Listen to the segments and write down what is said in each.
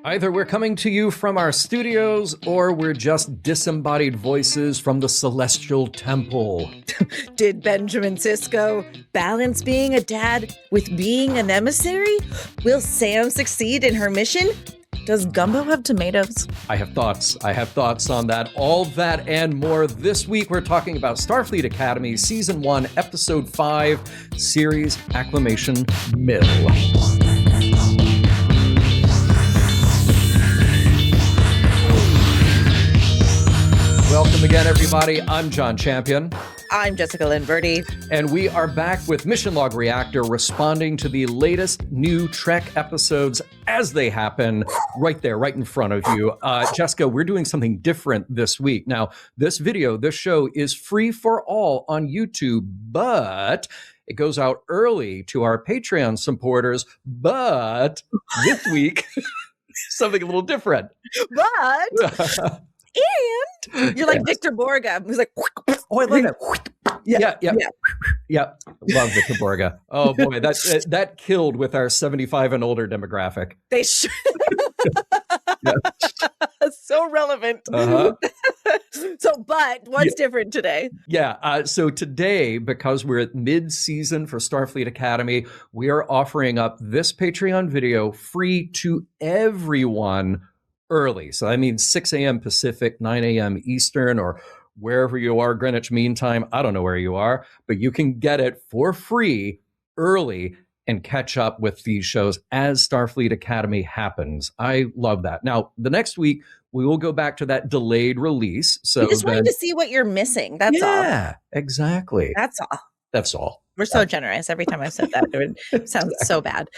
Either we're coming to you from our studios, or we're just disembodied voices from the celestial temple. Did Benjamin Sisko balance being a dad with being an emissary? Will Sam succeed in her mission? Does gumbo have tomatoes? I have thoughts on that. All that and more. This week we're talking about Starfleet Academy, Season 1, Episode 5, Series Acclamation Mill. Welcome again, everybody. I'm John Champion. I'm Jessica Lynn Verdi. And we are back with Mission Log Reactor, responding to the latest new Trek episodes as they happen right there, right in front of you. Jessica, we're doing something different this week. Now, this show is free for all on YouTube, but it goes out early to our Patreon supporters. But this week, something a little different. But... And you're like Victor Borga, who's like, oh, I love that. Yeah. Love Victor Borga. Oh boy, that killed with our 75 and older demographic. They should. So relevant. But what's different today? So today, because we're at mid-season for Starfleet Academy, we are offering up this Patreon video free to everyone early. So I mean 6 a.m. Pacific, 9 a.m. Eastern, or wherever you are, Greenwich Mean Time. I don't know where you are, but you can get it for free early and catch up with these shows as Starfleet Academy happens. I love that. Now, the next week, we will go back to that delayed release. So we just wanted to see what you're missing. That's all. Yeah, exactly. That's all. We're so generous. Every time I've said that, it sounds so bad.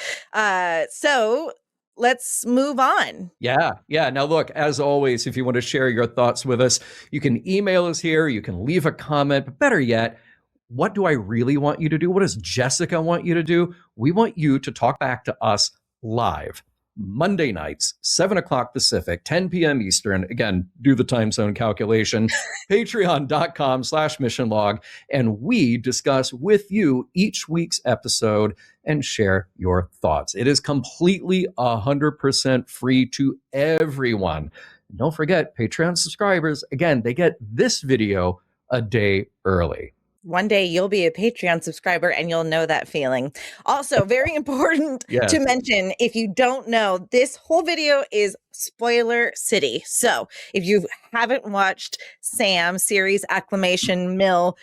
So let's move on. Yeah. Now, look, as always, if you want to share your thoughts with us, you can email us here. You can leave a comment. But better yet, what do I really want you to do? What does Jessica want you to do? We want you to talk back to us live. Monday nights, 7 o'clock Pacific, 10 p.m. Eastern. Again, do the time zone calculation. Patreon.com/missionlog. And we discuss with you each week's episode and share your thoughts. It is completely 100% free to everyone. And don't forget, Patreon subscribers, again, they get this video a day early. One day you'll be a Patreon subscriber and you'll know that feeling. Also, very important to mention, if you don't know, this whole video is spoiler city. So if you haven't watched Sam series Acclamation Mill,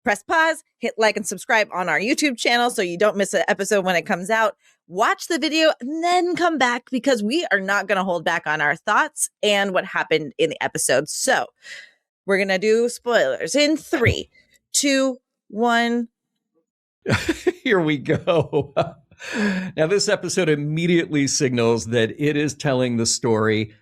press pause, hit like and subscribe on our YouTube channel so you don't miss an episode when it comes out. Watch the video and then come back, because we are not going to hold back on our thoughts and what happened in the episode. So we're going to do spoilers in 3, 2, 1. Here we go. Now, this episode immediately signals that it is telling the story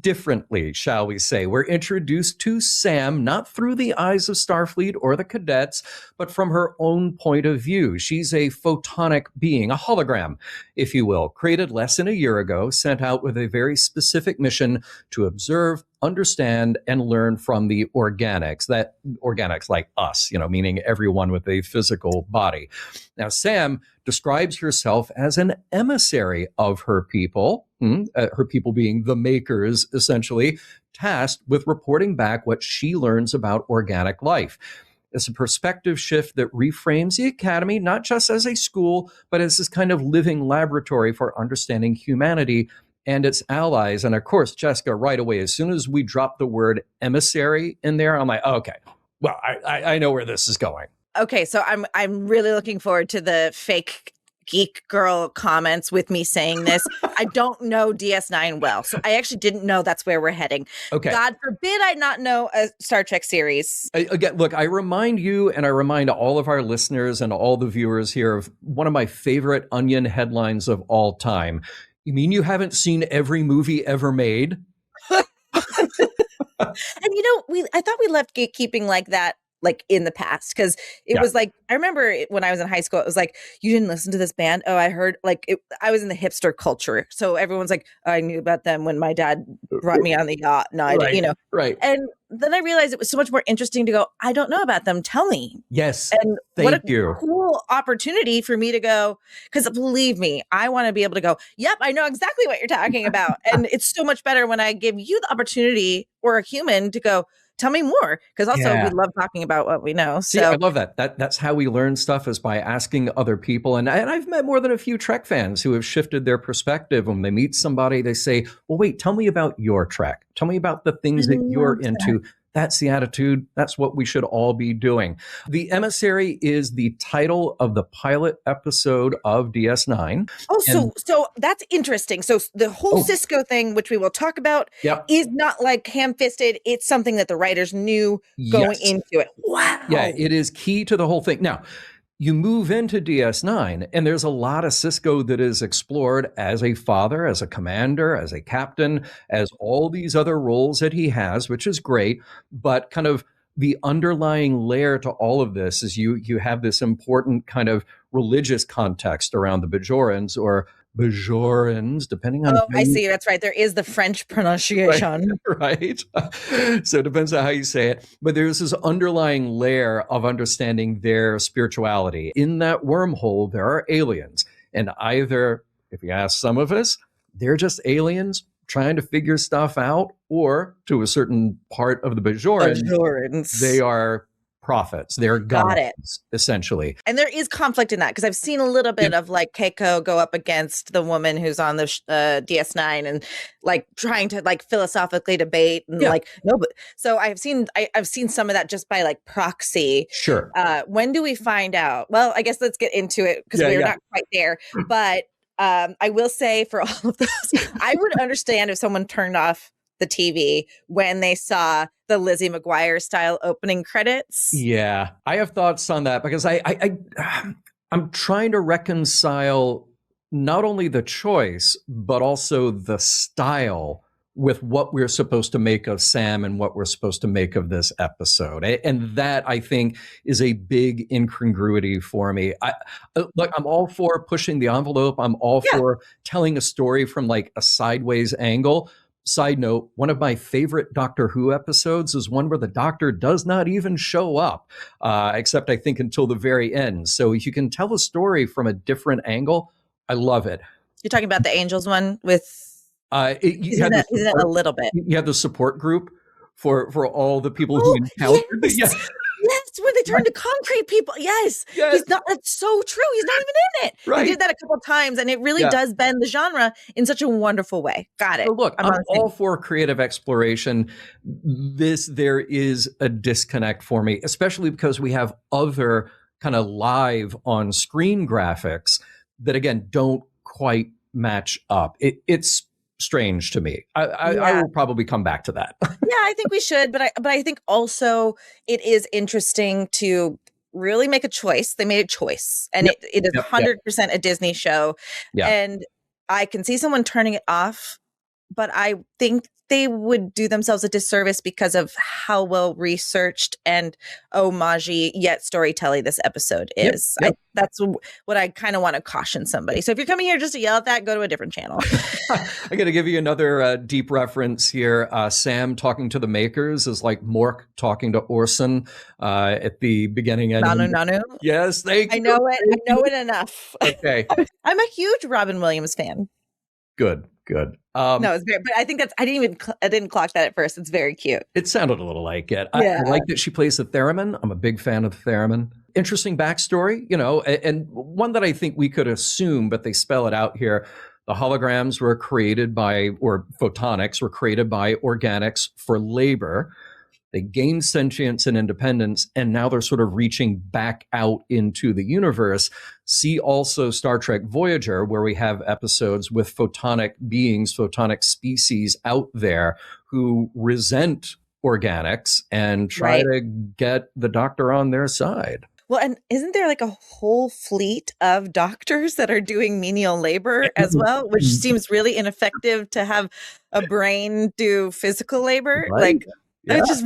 differently, shall we say. We're introduced to Sam, not through the eyes of Starfleet or the cadets, but from her own point of view. She's a photonic being, a hologram, if you will, created less than a year ago, sent out with a very specific mission to observe, understand, and learn from the organics, that organics like us, meaning everyone with a physical body. Now, Sam describes herself as an emissary of her people, her people being the makers, essentially, tasked with reporting back what she learns about organic life. It's a perspective shift that reframes the Academy, not just as a school, but as this kind of living laboratory for understanding humanity and its allies. And of course, Jessica, right away, as soon as we drop the word emissary in there, I'm like, okay, well, I know where this is going. Okay, so I'm really looking forward to the fake geek girl comments with me saying this. I don't know DS9 well, so I actually didn't know that's where we're heading. Okay. God forbid I not know a Star Trek series. Again, look, I remind you and I remind all of our listeners and all the viewers here of one of my favorite Onion headlines of all time. You mean you haven't seen every movie ever made? And I thought we left gatekeeping like that like in the past, because it was like, I remember when I was in high school, it was like, you didn't listen to this band? Oh, I heard, like, I was in the hipster culture, so everyone's like, oh, I knew about them when my dad brought me on the yacht. No, I didn't, you know. Right. And then I realized it was so much more interesting to go, I don't know about them, tell me. Yes. And what a cool opportunity for me to go, because believe me, I want to be able to go, yep, I know exactly what you're talking about. And it's so much better when I give you the opportunity, or a human, to go, tell me more, because also we love talking about what we know. See, I love that. That's how we learn stuff, is by asking other people. And I've met more than a few Trek fans who have shifted their perspective. When they meet somebody, they say, well, wait, tell me about your Trek. Tell me about the things that you're into. That's the attitude. That's what we should all be doing. The Emissary is the title of the pilot episode of DS9. Oh, so that's interesting. So the whole Sisko thing, which we will talk about, is not like ham-fisted. It's something that the writers knew going into it. Wow. Yeah, it is key to the whole thing. Now, you move into DS9, and there's a lot of Sisko that is explored as a father, as a commander, as a captain, as all these other roles that he has, which is great. But kind of the underlying layer to all of this is you have this important kind of religious context around the Bajorans, or Bajorans, depending on. Oh, I see. That's right. There is the French pronunciation. Right. So it depends on how you say it. But there's this underlying layer of understanding their spirituality. In that wormhole, there are aliens. And either, if you ask some of us, they're just aliens trying to figure stuff out, or to a certain part of the Bajorans, they are prophets. They're gods, essentially. And there is conflict in that, because I've seen a little bit of like Keiko go up against the woman who's on the DS9, and like trying to like philosophically debate, and like, no, but so I've seen some of that just by like proxy. Sure. When do we find out? Well, I guess let's get into it, because we're not quite there. But I will say, for all of those, I would understand if someone turned off the TV when they saw the Lizzie McGuire style opening credits. Yeah, I have thoughts on that, because I'm trying to reconcile not only the choice, but also the style with what we're supposed to make of Sam and what we're supposed to make of this episode. And that, I think, is a big incongruity for me. Look, I'm all for pushing the envelope. I'm all for telling a story from like a sideways angle. Side note, one of my favorite Doctor Who episodes is one where the Doctor does not even show up, except I think until the very end. So if you can tell a story from a different angle, I love it. You're talking about the Angels one with... isn't it a little bit? You have the support group for all the people who encountered. Yes, when they turn to concrete people. Yes. He's not. That's so true. He's not even in it. Right. They did that a couple of times, and it really does bend the genre in such a wonderful way. Got it. So look, I'm all for creative exploration. There is a disconnect for me, especially because we have other kind of live on screen graphics that, again, don't quite match up. It's strange to me. I will probably come back to that. Yeah, I think we should, but I think also it is interesting to really make a choice. They made a choice, and it is 100% a Disney show. And I can see someone turning it off, but I think they would do themselves a disservice because of how well researched and homage-y yet storytelling this episode is. That's what I kind of want to caution somebody. So if you're coming here just to yell at that, go to a different channel. I got to give you another deep reference here. Sam talking to the makers is like Mork talking to Orson at the beginning. Nanu. Yes, thank you. I know it enough. Okay. I'm a huge Robin Williams fan. Good. No, it's very, but I think I didn't clock that at first. It's very cute. It sounded a little like it. I like that she plays the theremin. I'm a big fan of the theremin. Interesting backstory, and one that I think we could assume, but they spell it out here. The holograms were created or photonics were created by organics for labor. They gained sentience and independence, and now they're sort of reaching back out into the universe. See also Star Trek Voyager, where we have episodes with photonic beings, photonic species out there who resent organics and try to get the Doctor on their side. Well, and isn't there like a whole fleet of doctors that are doing menial labor as well, which seems really ineffective to have a brain do physical labor? Right. It's just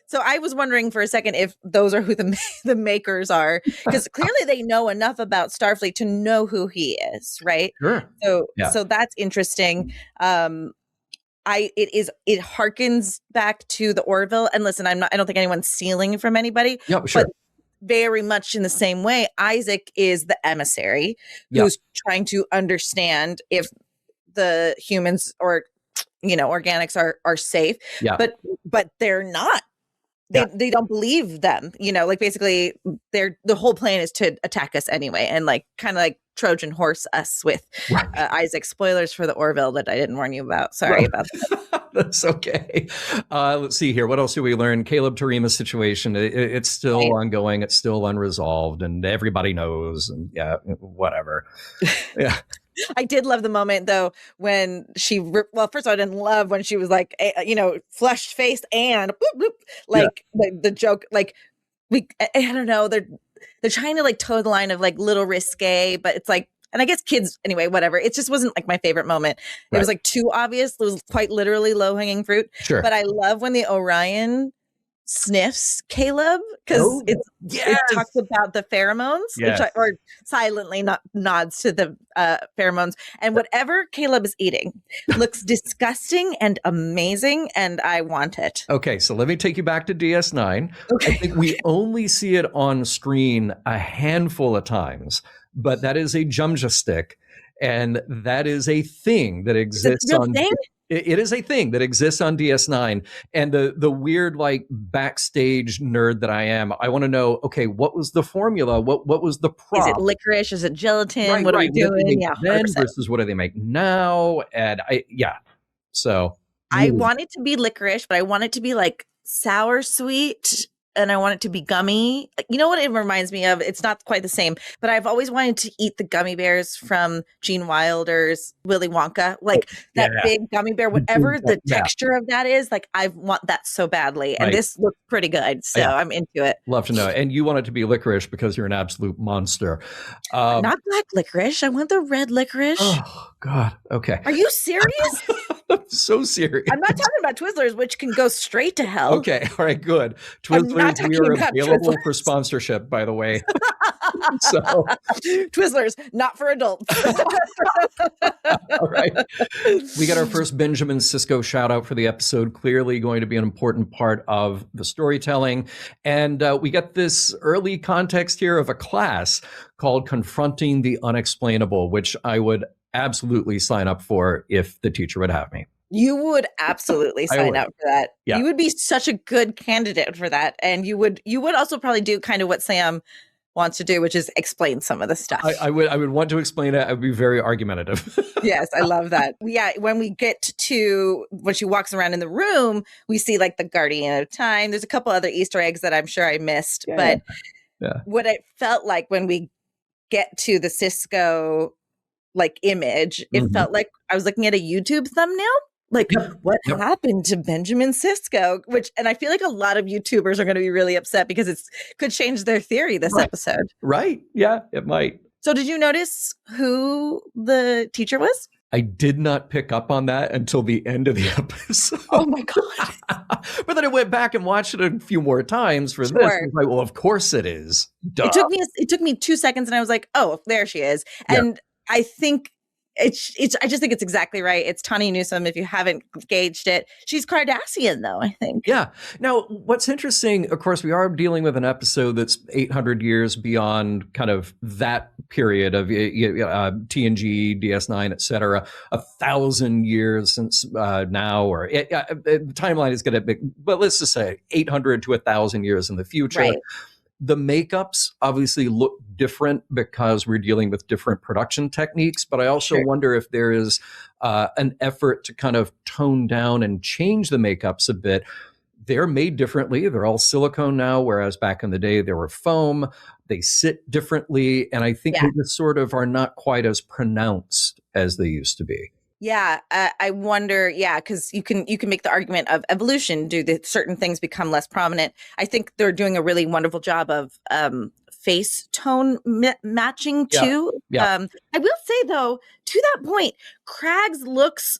So I was wondering for a second if those are who the makers are, because clearly they know enough about Starfleet to know who he is, right? Sure. So that's interesting. It harkens back to the Orville. And listen, I don't think anyone's stealing from anybody. Yeah, sure. But very much in the same way, Isaac is the emissary who's trying to understand if the humans or organics are safe. But they're not. They don't believe them. Like basically the whole plan is to attack us anyway, and like kind of like Trojan horse us with Isaac. Spoilers for the Orville that I didn't warn you about. Sorry about that. That's okay. Let's see here. What else do we learn? Caleb Tarima's situation. It's still ongoing. It's still unresolved, and everybody knows. And whatever. Yeah. I did love the moment though when she. Well, first of all, I didn't love when she was like, flushed face and boop, boop, like the joke. Like I don't know. They're trying to like toe the line of like little risque, but it's like. And I guess kids, anyway, whatever. It just wasn't like my favorite moment. It was like too obvious. It was quite literally low hanging fruit. Sure. But I love when the Orion sniffs Caleb because it talks about the pheromones, or silently nods to the pheromones. And whatever Caleb is eating looks disgusting and amazing, and I want it. Okay, so let me take you back to DS9. Okay. I think we only see it on screen a handful of times. But that is a jumja stick, and that is a thing that exists on. It is a thing that exists on DS9. And the weird like backstage nerd that I am, I want to know. Okay, what was the formula? What was the prop? Is it licorice? Is it gelatin? What are we doing? Then versus what do they make now? And So I want it to be licorice, but I want it to be like sour sweet. And I want it to be gummy. You know what it reminds me of? It's not quite the same, but I've always wanted to eat the gummy bears from Gene Wilder's Willy Wonka. Like that big gummy bear, whatever the texture of that is, like I want that so badly. And this looks pretty good. So I'm into it. Love to know. And you want it to be licorice because you're an absolute monster. Not black licorice. I want the red licorice. Oh, God. Okay. Are you serious? I'm so serious. I'm not talking about Twizzlers, which can go straight to hell. Okay. All right. Good. Twizzlers, we are available for sponsorship, by the way. So Twizzlers, not for adults. All right. We got our first Benjamin Sisko shout out for the episode. Clearly going to be an important part of the storytelling. And we got this early context here of a class called Confronting the Unexplainable, which I would absolutely sign up for if the teacher would have me. You would absolutely sign up for that. Yeah. You would be such a good candidate for that. And you would also probably do kind of what Sam wants to do, which is explain some of the stuff. I would want to explain it. I would be very argumentative. Yes, I love that. When we get to when she walks around in the room, we see like the Guardian of Time. There's a couple other Easter eggs that I'm sure I missed. But what it felt like when we get to the Sisko like image, it felt like I was looking at a YouTube thumbnail. Like, what happened to Benjamin Sisko? And I feel like a lot of YouTubers are going to be really upset because it could change their theory this episode. Right. Yeah, it might. So did you notice who the teacher was? I did not pick up on that until the end of the episode. Oh my God. But then I went back and watched it a few more times for this. I was like, well, of course it is. Duh. It took me 2 seconds and I was like, oh, there she is. And I think I just think it's exactly right. It's Tawny Newsome. If you haven't gauged it, she's Cardassian, though, I think. Yeah. Now, what's interesting, of course, we are dealing with an episode that's 800 years beyond kind of that period of TNG, DS9, et cetera. 1,000 years since now, or the timeline is going to be, but let's just say 800 to 1,000 years in the future. Right. The makeups obviously look different because we're dealing with different production techniques, but I also wonder if there is an effort to kind of tone down and change the makeups a bit. They're made differently. They're all silicone now, whereas back in the day they were foam. They sit differently, and I think they just sort of are not quite as pronounced as they used to be. Yeah, I wonder. Yeah, because you can make the argument of evolution. Do the certain things become less prominent? I think they're doing a really wonderful job of face tone matching too. Yeah. I will say though, to that point, Craggs looks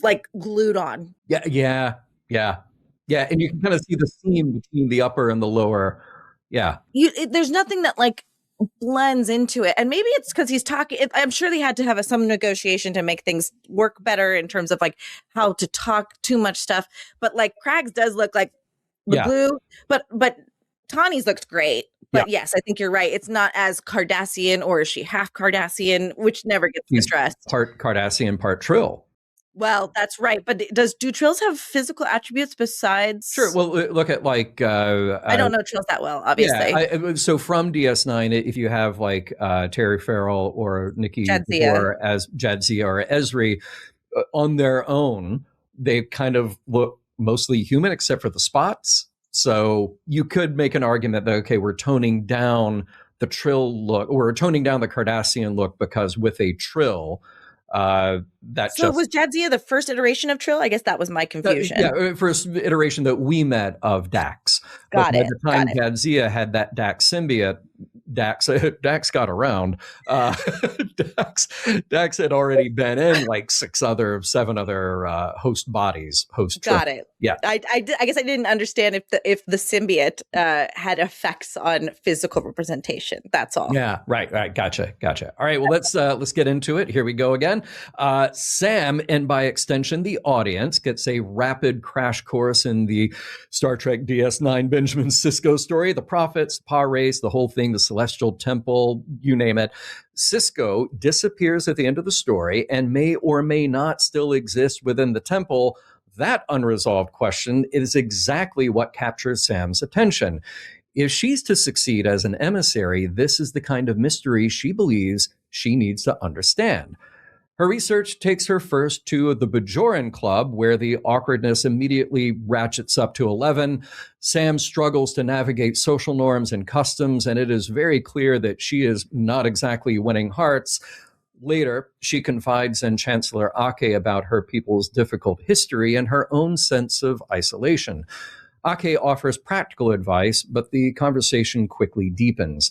like glued on. Yeah. Yeah, and you can kind of see the seam between the upper and the lower. Yeah. There's nothing that like blends into it. And maybe it's because he's talking. I'm sure they had to have some negotiation to make things work better in terms of like how to talk too much stuff. But like Craig's does look like the blue, but Tawny's looks great. But yes, I think you're right. It's not as Cardassian, or is she half Cardassian, which never gets addressed. Part Cardassian, part Trill. Well, that's right. But do Trills have physical attributes besides? Sure. Well, look at like I don't know Trills that well, obviously. Yeah. So from DS9, if you have like Terry Farrell or Nikki or as Jadzia or Ezri on their own, they kind of look mostly human except for the spots. So you could make an argument that, okay, we're toning down the Trill look, or we're toning down the Cardassian look, because with a Trill, was Jadzia the first iteration of Trill? I guess that was my confusion. First iteration that we met of Dax. By the time Jadzia had that Dax symbiote, Dax got around. Dax had already been in like 7 other host bodies. Got it. Yeah. I guess I didn't understand if the symbiote had effects on physical representation. That's all. Yeah. Right. Gotcha. All right. Well, let's get into it. Here we go again. Sam, and by extension, the audience, gets a rapid crash course in the Star Trek DS9 Benjamin Sisko story, the prophets, the Pa race, the whole thing, the Celestial Temple, you name it. Sisko disappears at the end of the story and may or may not still exist within the temple. That unresolved question is exactly what captures Sam's attention. If she's to succeed as an emissary, this is the kind of mystery she believes she needs to understand. Her research takes her first to the Bajoran Club, where the awkwardness immediately ratchets up to 11. Sam struggles to navigate social norms and customs, and it is very clear that she is not exactly winning hearts. Later, she confides in Chancellor Ake about her people's difficult history and her own sense of isolation. Ake offers practical advice, but the conversation quickly deepens.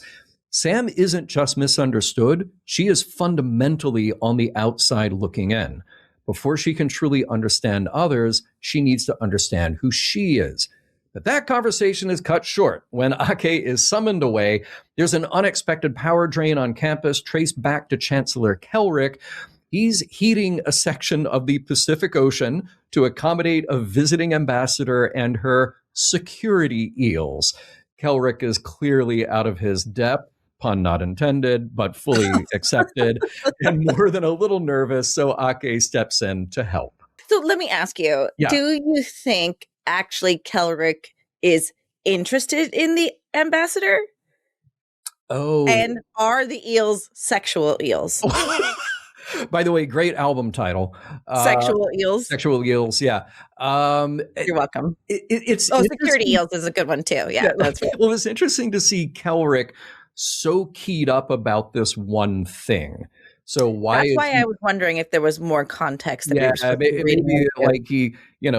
Sam isn't just misunderstood, she is fundamentally on the outside looking in. Before she can truly understand others, she needs to understand who she is. But that conversation is cut short when Ake is summoned away. There's an unexpected power drain on campus traced back to Chancellor Kelrick. He's heating a section of the Pacific Ocean to accommodate a visiting ambassador and her security eels. Kelrick is clearly out of his depth. Pun not intended, but fully accepted, and more than a little nervous, so Ake steps in to help. So let me ask you, do you think actually Kelrick is interested in the ambassador? Oh. And are the eels sexual eels? By the way, great album title. Sexual Eels. Sexual Eels, yeah. You're welcome. It's Security Eels is a good one too. Yeah, that's right. Well, it's interesting to see Kelrick so keyed up about this one thing. So that's why I was wondering if there was more context. That maybe like he,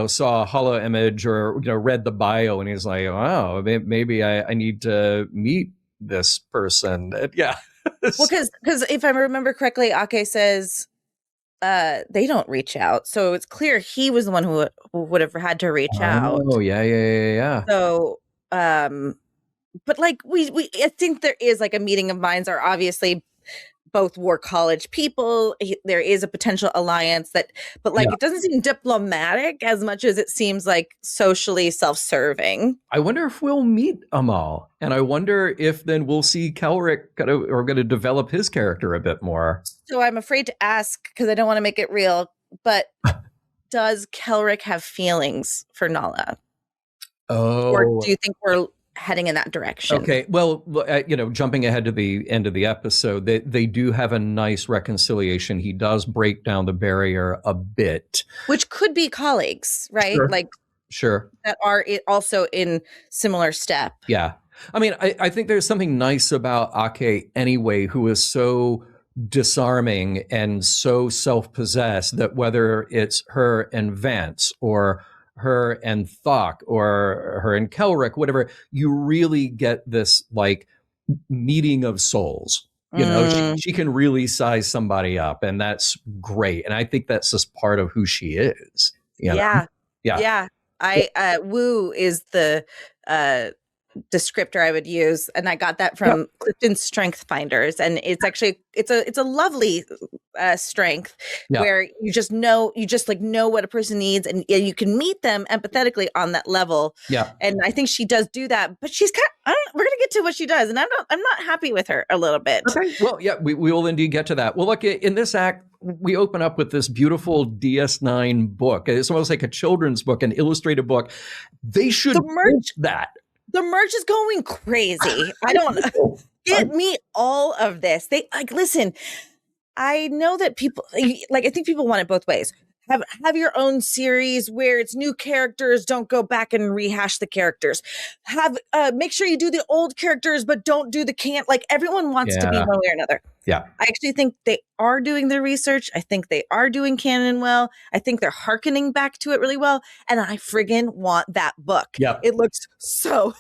saw a holo image or read the bio and he's like, "Wow, maybe I need to meet this person." Yeah. Well, because if I remember correctly, Ake says they don't reach out, so it's clear he was the one who would have had to reach out. Oh yeah. So, but like I think there is like a meeting of minds. Are obviously both War College people. There is a potential alliance but it doesn't seem diplomatic as much as it seems like socially self-serving. I wonder if we'll meet Amal, and I wonder if then we'll see Kelrick going to develop his character a bit more. So I'm afraid to ask because I don't want to make it real, but does Kelrick have feelings for Nala? Oh. Or do you think we're heading in that direction? Okay, well, jumping ahead to the end of the episode, they do have a nice reconciliation. He does break down the barrier a bit, which could be colleagues, right? Sure, that are also in similar step. Yeah, I mean, I think there's something nice about Ake anyway, who is so disarming and so self-possessed that whether it's her and Vance or her and Thok or her and Kelrick, whatever, you really get this like meeting of souls. She can really size somebody up, and that's great. And I think that's just part of who she is. Yeah. Woo is the descriptor I would use, and I got that from Clifton's Strength Finders, and it's actually it's a lovely strength where you just know what a person needs, and you can meet them empathetically on that level. And I think she does do that, but she's we're gonna get to what she does, and I'm not happy with her a little bit. Okay, well, we will indeed get to that. Well, look, in this act, we open up with this beautiful DS9 book. It's almost like a children's book, an illustrated book. They should merge that. The merch is going crazy. I don't get me all of this. They listen, I know that people I think people want it both ways. Have your own series where it's new characters, don't go back and rehash the characters. Make sure you do the old characters, but don't do the everyone wants to be one way or another. Yeah. I actually think they are doing their research. I think they are doing canon well. I think they're hearkening back to it really well. And I friggin' want that book. Yeah. It looks so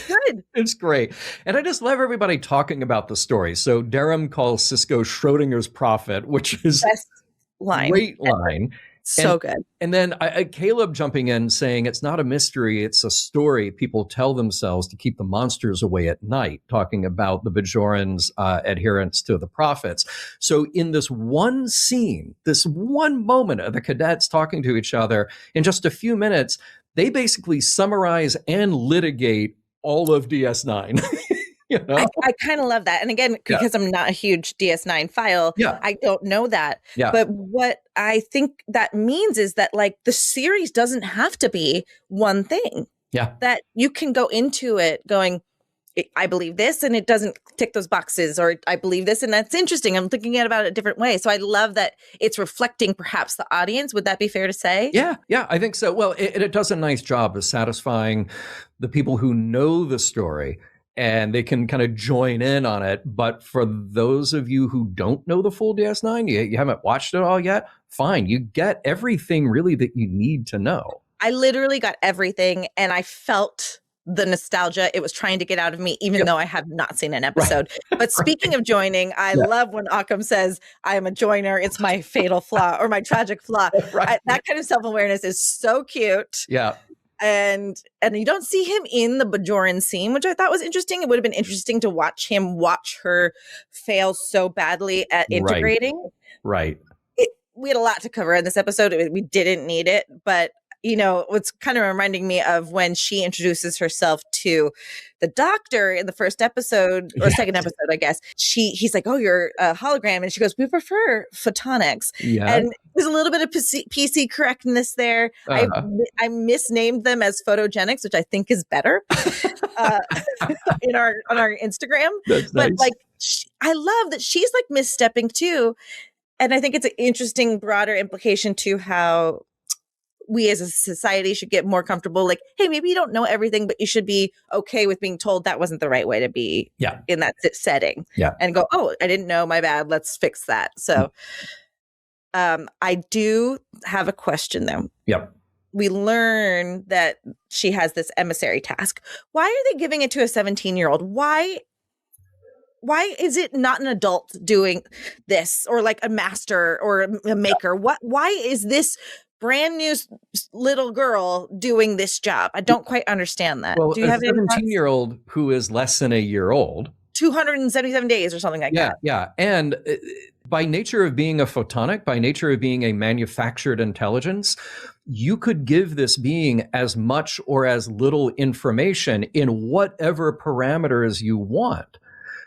good. It's great. And I just love everybody talking about the story. So Durham calls Sisko Schrodinger's prophet, which is best line. Great line. So good. And then Caleb jumping in saying it's not a mystery, it's a story people tell themselves to keep the monsters away at night, talking about the Bajorans' adherence to the prophets. So in this one scene, this one moment of the cadets talking to each other, in just a few minutes, they basically summarize and litigate all of DS9. You know? I kind of love that. And again, because I'm not a huge DS9 file, I don't know that. But what I think that means is that the series doesn't have to be one thing. That you can go into it going, I believe this and it doesn't tick those boxes, or I believe this and that's interesting. I'm thinking about it a different way. So I love that it's reflecting perhaps the audience. Would that be fair to say? Yeah, I think so. Well, it does a nice job of satisfying the people who know the story, and they can kind of join in on it. But for those of you who don't know the full DS9, you haven't watched it all yet, fine. You get everything really that you need to know. I literally got everything, and I felt the nostalgia it was trying to get out of me, even though I have not seen an episode. Right. But speaking of joining, I love when Occam says, I am a joiner. It's my fatal flaw or my tragic flaw. That kind of self-awareness is so cute. Yeah. And you don't see him in the Bajoran scene, which I thought was interesting. It would have been interesting to watch her fail so badly at integrating. Right. We had a lot to cover in this episode. We didn't need it, but what's kind of reminding me of when she introduces herself to the doctor in the first episode or second episode, I guess. He's like, oh, you're a hologram. And she goes, we prefer photonics. Yeah. And there's a little bit of PC correctness there. I misnamed them as photogenics, which I think is better on our Instagram. That's but nice. I love that she's misstepping too. And I think it's an interesting broader implication to how we as a society should get more comfortable. Hey, maybe you don't know everything, but you should be okay with being told that wasn't the right way to be in that setting. Yeah. And go, oh, I didn't know, my bad. Let's fix that. So I do have a question though. Yep. We learn that she has this emissary task. Why are they giving it to a 17-year-old? Why is it not an adult doing this, or a master or a maker? Why is this brand new little girl doing this job? I don't quite understand that. Well, do you have a 17-year-old who is less than a year old, 277 days or something like that. Yeah. And by nature of being a photonic, by nature of being a manufactured intelligence, you could give this being as much or as little information in whatever parameters you want.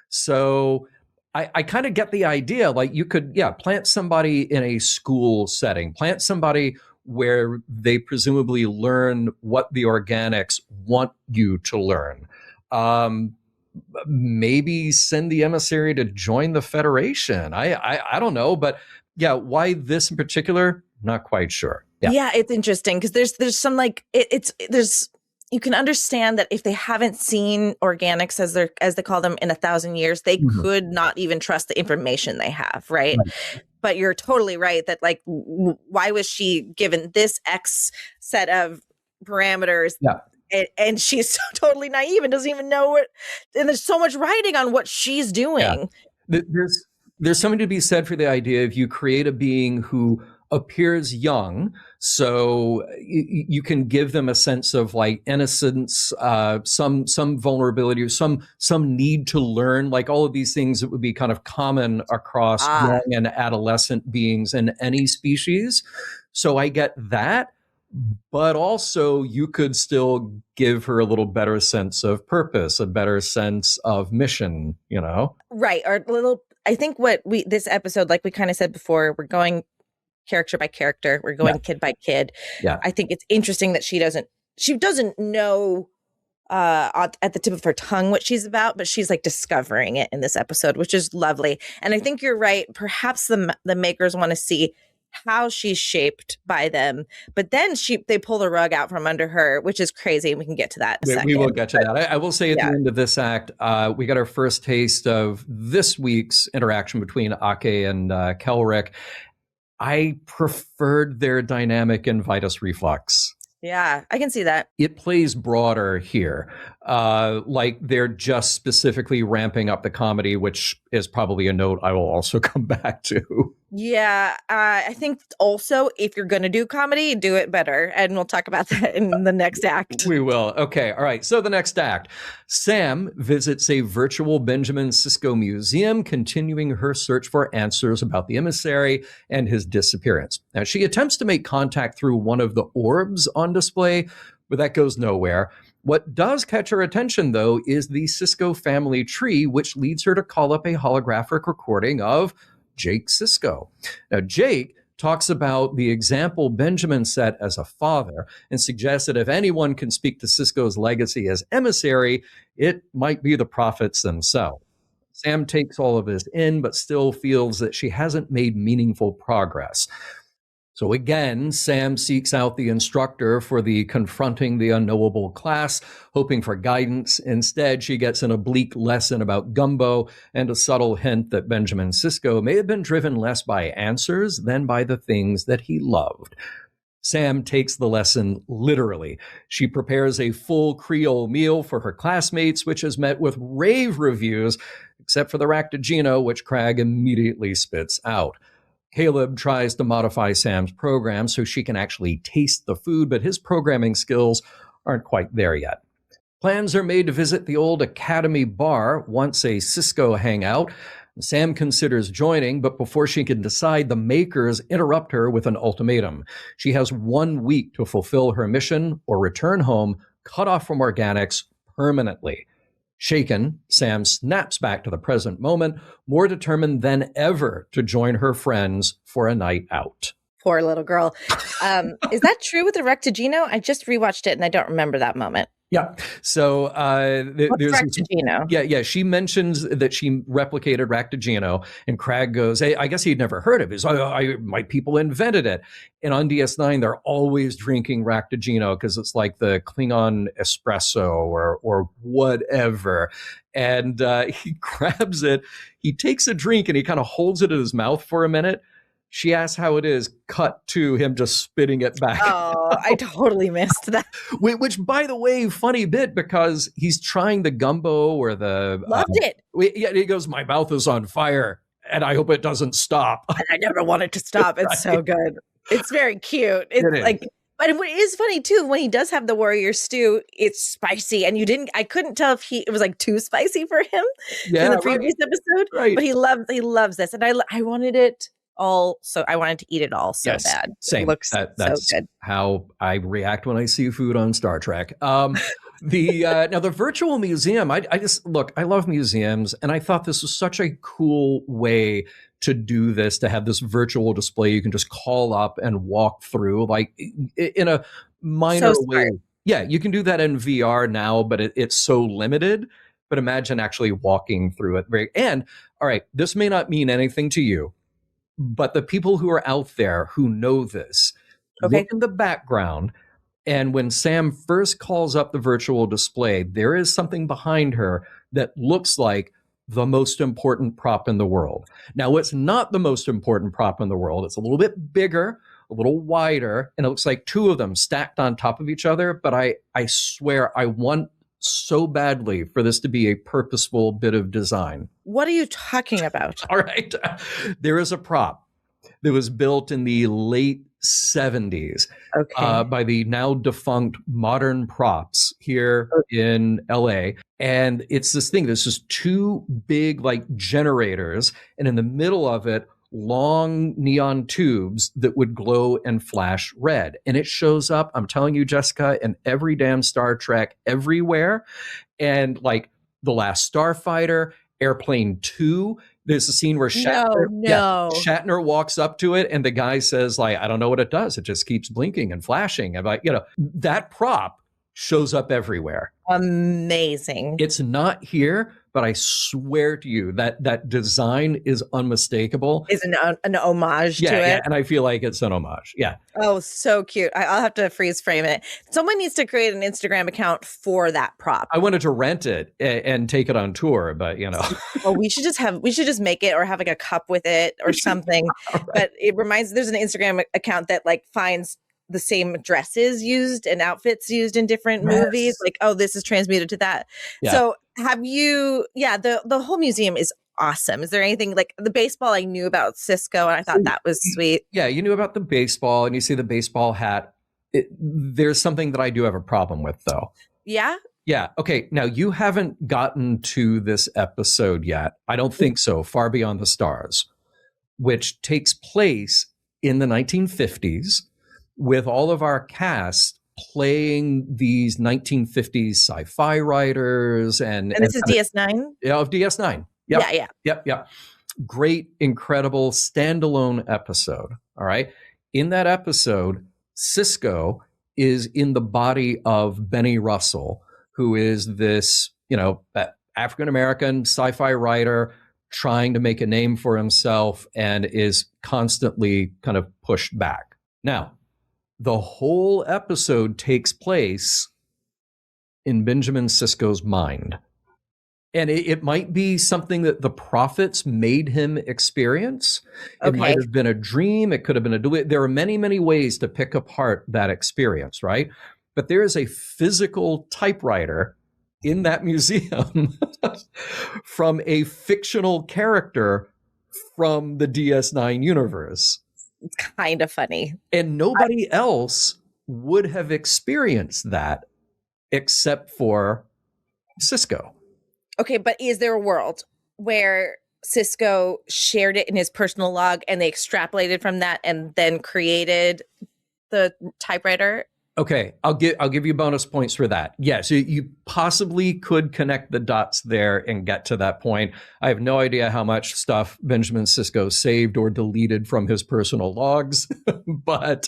So I kind of get the idea. You could, plant somebody in a school setting, plant somebody where they presumably learn what the organics want you to learn. Maybe send the emissary to join the Federation. I don't know, but why this in particular? Not quite sure. Yeah, it's interesting because there's some you can understand that if they haven't seen organics as they call them in 1,000 years, they could not even trust the information they have, right? But you're totally right that why was she given this X set of parameters? And she's totally naive and doesn't even know what. And there's so much writing on what she's doing. Yeah. There's something to be said for the idea of you create a being who appears young So you can give them a sense of like innocence, some vulnerability, or some need to learn, like all of these things that would be kind of common across young and adolescent beings in any species. So I get that. But also, you could still give her a little better sense of purpose, a better sense of mission, you know? Right. Or a little, I think this episode, like we kind of said before, we're going character by character, we're going kid by kid. Yeah. I think it's interesting that she doesn't know at the tip of her tongue what she's about, but she's like discovering it in this episode, which is lovely. And I think you're right. Perhaps the makers want to see how she's shaped by them, but then they pull the rug out from under her, which is crazy. We can get to that in a second. We will get to that. I will say at the end of this act, we got our first taste of this week's interaction between Ake and Kelrick. I preferred their dynamic in Vitus Reflux. Yeah, I can see that. It plays broader here. Like they're just specifically ramping up the comedy, which is probably a note I will also come back to. Yeah, I think also if you're going to do comedy, do it better. And we'll talk about that in the next act. We will. Okay. All right. So the next act, Sam visits a virtual Benjamin Sisko museum, continuing her search for answers about the emissary and his disappearance. Now, she attempts to make contact through one of the orbs on display, but that goes nowhere. What does catch her attention, though, is the Sisko family tree, which leads her to call up a holographic recording of Jake Sisko. Now, Jake talks about the example Benjamin set as a father and suggests that if anyone can speak to Sisko's legacy as emissary, it might be the prophets themselves. Sam takes all of this in, but still feels that she hasn't made meaningful progress. So again, Sam seeks out the instructor for the Confronting the Unknowable class, hoping for guidance. Instead, she gets an oblique lesson about gumbo and a subtle hint that Benjamin Sisko may have been driven less by answers than by the things that he loved. Sam takes the lesson literally. She prepares a full Creole meal for her classmates, which is met with rave reviews, except for the ractigino, which Cragg immediately spits out. Caleb tries to modify Sam's program so she can actually taste the food, but his programming skills aren't quite there yet. Plans are made to visit the old Academy bar, once a Sisko hangout. Sam considers joining, but before she can decide, the makers interrupt her with an ultimatum. She has 1 week to fulfill her mission or return home, cut off from organics permanently. Shaken, Sam snaps back to the present moment, more determined than ever to join her friends for a night out. Poor little girl. Is that true with the Rectigino? I just rewatched it and I don't remember that moment. Yeah. So there's Rectigino? Yeah. She mentions that she replicated Ractigino, and Cragg goes, "Hey, I guess he'd never heard of it. My people invented it." And on DS9, they're always drinking Ractigino because it's like the Klingon espresso or whatever. And he grabs it, he takes a drink, and he kind of holds it in his mouth for a minute. She asks how it is, cut to him just spitting it back. Oh, I totally missed that. Which, by the way, funny bit, because he's trying the gumbo or the... Loved it. Yeah, he goes, "My mouth is on fire, and I hope it doesn't stop." And I never want it to stop. It's right. So good. It's very cute. It's like... But what is funny too, when he does have the warrior stew, it's spicy, and I couldn't tell if it was like too spicy for him in the previous episode. Right. But he loves this, and I wanted it all, so I wanted to eat it all so bad. Same. It looks that's so good. How I react when I see food on Star Trek. Now the virtual museum, I love museums, and I thought this was such a cool way to do this, to have this virtual display you can just call up and walk through, like in a minor way. Yeah, you can do that in VR now, but it's so limited. But imagine actually walking through it. And all right, this may not mean anything to you, but the people who are out there who know this, look in the background, and when Sam first calls up the virtual display, there is something behind her that looks like the most important prop in the world. Now, it's not the most important prop in the world. It's a little bit bigger, a little wider, and it looks like two of them stacked on top of each other. But I swear, I want so badly for this to be a purposeful bit of design. What are you talking about? All right. There is a prop that was built in the late 70s Okay. by the now defunct Modern Props here in LA. And it's this thing, there's just two big like generators, and in the middle of it, long neon tubes that would glow and flash red. And it shows up, I'm telling you, Jessica, in every damn Star Trek everywhere. And like The Last Starfighter, Airplane 2, there's a scene where Shatner walks up to it and the guy says, like, I don't know what it does. It just keeps blinking and flashing. And like, that prop shows up everywhere. Amazing. It's not here, but I swear to you that design is unmistakable. Is an homage to it. Yeah, and I feel like it's an homage. Yeah. Oh, so cute. I'll have to freeze frame it. Someone needs to create an Instagram account for that prop. I wanted to rent it and take it on tour, but Well, we should just make it or have like a cup with it or something. Right. But it reminds, there's an Instagram account that like finds the same dresses used and outfits used in different movies. Like, oh, this is transmuted to that. Yeah. So have you, the whole museum is awesome. Is there anything like the baseball I knew about Sisko and I thought that was sweet. Yeah, you knew about the baseball and you see the baseball hat. There's something that I do have a problem with though. Yeah? Yeah. Okay. Now you haven't gotten to this episode yet. I don't think so. Far Beyond the Stars, which takes place in the 1950s with all of our cast playing these 1950s sci-fi writers. And this is DS9? Yeah, of DS9. Yep. Yep. Great, incredible standalone episode. All right. In that episode, Sisko is in the body of Benny Russell, who is this, African-American sci-fi writer trying to make a name for himself and is constantly kind of pushed back. Now, the whole episode takes place in Benjamin Sisko's mind. And it might be something that the prophets made him experience. It might have been a dream. It could have been there are many, many ways to pick apart that experience, right? But there is a physical typewriter in that museum from a fictional character from the DS9 universe. It's kind of funny. And nobody else would have experienced that except for Sisko. Okay, but is there a world where Sisko shared it in his personal log and they extrapolated from that and then created the typewriter? Okay, I'll give you bonus points for that. Yes, you possibly could connect the dots there and get to that point. I have no idea how much stuff Benjamin Sisko saved or deleted from his personal logs, but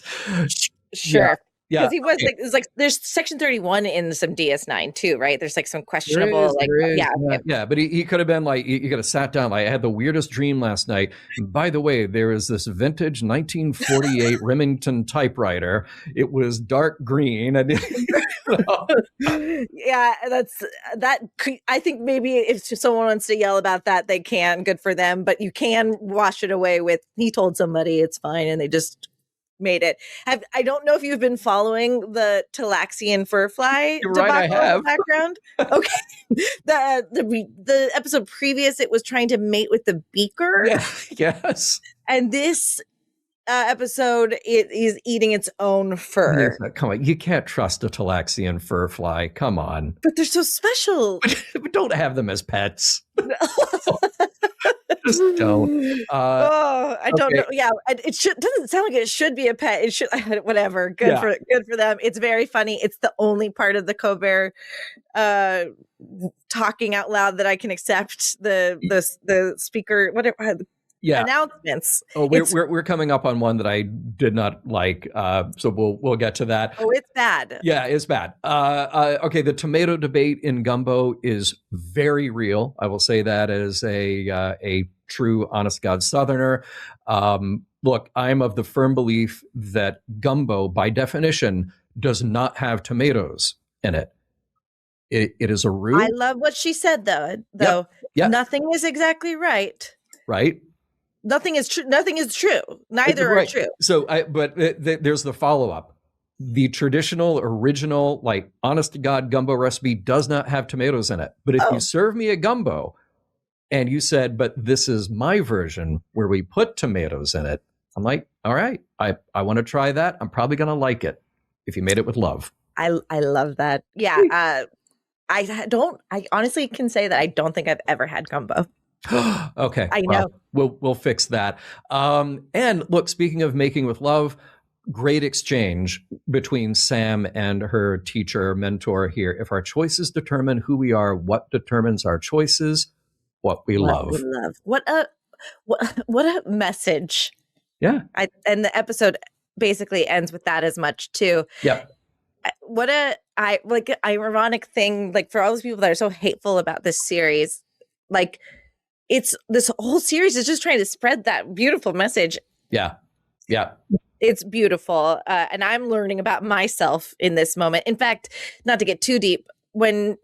sure. Yeah, because he was like, it's like there's Section 31 in some DS9 too, right? There's like some questionable, yeah. But he could have been like, you could have sat down. Like, I had the weirdest dream last night. And by the way, there is this vintage 1948 Remington typewriter. It was dark green. And, yeah, that. I think maybe if someone wants to yell about that, they can. Good for them. But you can wash it away with he told somebody it's fine, and they just made it. I don't know if you've been following the Talaxian fur fly debacle in the background. Okay. The episode previous, it was trying to mate with the beaker. Yeah. Yes. And this episode, it is eating its own fur. Yeah, come on, you can't trust a Talaxian fur fly. Come on. But they're so special. But don't have them as pets. Just don't. I don't know. Yeah, it doesn't sound like it should be a pet. It should, whatever. Good for them. It's very funny. It's the only part of the Colbert talking out loud that I can accept. The speaker, whatever. Announcements. Oh, we're coming up on one that I did not like, so we'll get to that. Oh, it's bad. Yeah, it's bad. Okay, the tomato debate in gumbo is very real. I will say that as a true, honest God Southerner. Look, I'm of the firm belief that gumbo, by definition, does not have tomatoes in it. It is a roux. I love what she said, though. Yep. Nothing is exactly right. Right. Nothing is true. Nothing is true. Neither are true. So, there's the follow-up. The traditional, original, like, honest to God gumbo recipe does not have tomatoes in it. But if you serve me a gumbo and you said, but this is my version where we put tomatoes in it, I'm like, All right. I want to try that. I'm probably going to like it if you made it with love. I love that. Yeah. I honestly can say that I don't think I've ever had gumbo. Okay. I know. Well, we'll fix that. And look, speaking of making with love, great exchange between Sam and her teacher mentor here. If our choices determine who we are, what determines our choices? What we love. What a message. Yeah. And the episode basically ends with that as much too. Yeah. What a ironic thing, like for all those people that are so hateful about this series, like it's this whole series is just trying to spread that beautiful message. Yeah. Yeah. It's beautiful. And I'm learning about myself in this moment. In fact, not to get too deep, when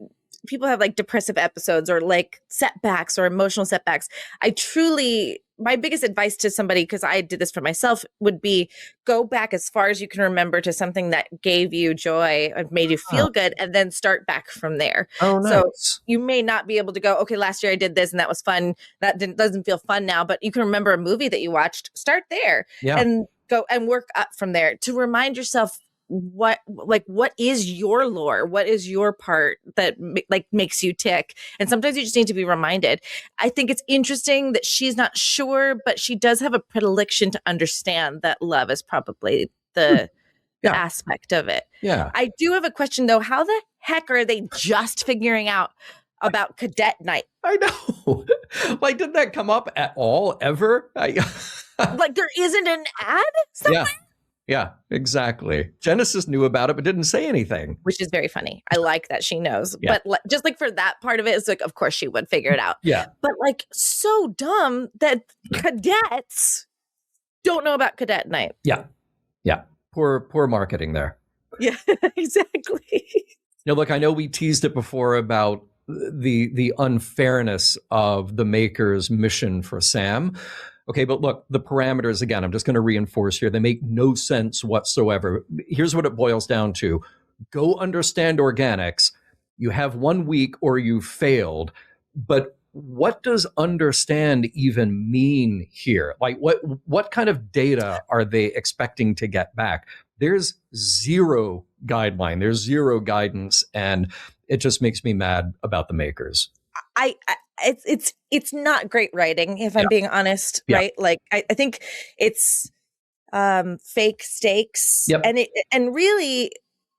people have like depressive episodes or like setbacks or emotional setbacks, my biggest advice to somebody, because I did this for myself, would be go back as far as you can remember to something that gave you joy and made you feel good, and then start back from there. Oh, nice. So you may not be able to go, okay, last year I did this and that was fun. That doesn't feel fun now, but you can remember a movie that you watched, start there and go and work up from there to remind yourself what is your lore, what is your part that like makes you tick. And sometimes you just need to be reminded. I think it's interesting that she's not sure, but she does have a predilection to understand that love is probably the aspect of it. Yeah. I do have a question though. How the heck are they just figuring out about cadet night? I know. Like, did that come up at all ever? Like there isn't an ad somewhere? Yeah, exactly. Genesis knew about it, but didn't say anything. Which is very funny. I like that she knows. But just like for that part of it, it's like, of course she would figure it out. Yeah. But like so dumb that cadets don't know about cadet night. Yeah. Yeah. Poor marketing there. Yeah, exactly. Now, look, I know we teased it before about the unfairness of the Maker's mission for Sam. Okay, but look, the parameters, again, I'm just going to reinforce here. They make no sense whatsoever. Here's what it boils down to. Go understand organics. You have 1 week or you failed. But what does understand even mean here? Like, what kind of data are they expecting to get back? There's zero guideline. There's zero guidance. And it just makes me mad about the Makers. It's not great writing, if I'm being honest, right? Like I think it's fake stakes, and really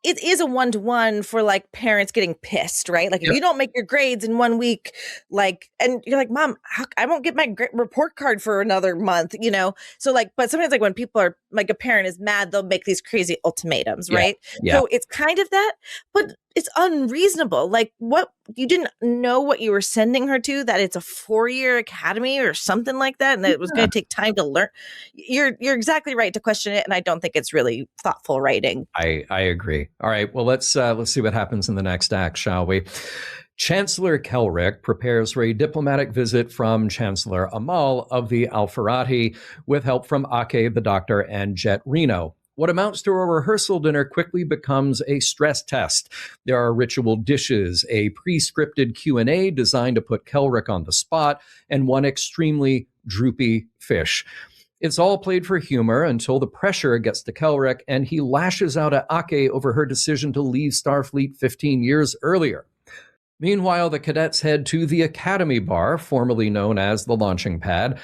it is a 1-to-1 for like parents getting pissed, right? Like if you don't make your grades in 1 week, like, and you're like, Mom, I won't get my report card for another month, you know? So like, but sometimes like when people are like, a parent is mad, they'll make these crazy ultimatums, right? So it's kind of that, but it's unreasonable. Like what, you didn't know what you were sending her to, that it's a 4-year academy or something like that. And that it was going to take time to learn. You're exactly right to question it. And I don't think it's really thoughtful writing. I agree. All right. Well, let's see what happens in the next act, shall we? Chancellor Kelrick prepares for a diplomatic visit from Chancellor Amal of the Alfarati with help from Ake, the doctor, and Jet Reno. What amounts to a rehearsal dinner quickly becomes a stress test. There are ritual dishes, a pre-scripted Q&A designed to put Kelrick on the spot, and one extremely droopy fish. It's all played for humor until the pressure gets to Kelrick and he lashes out at Ake over her decision to leave Starfleet 15 years earlier. Meanwhile, the cadets head to the Academy Bar, formerly known as the Launching Pad.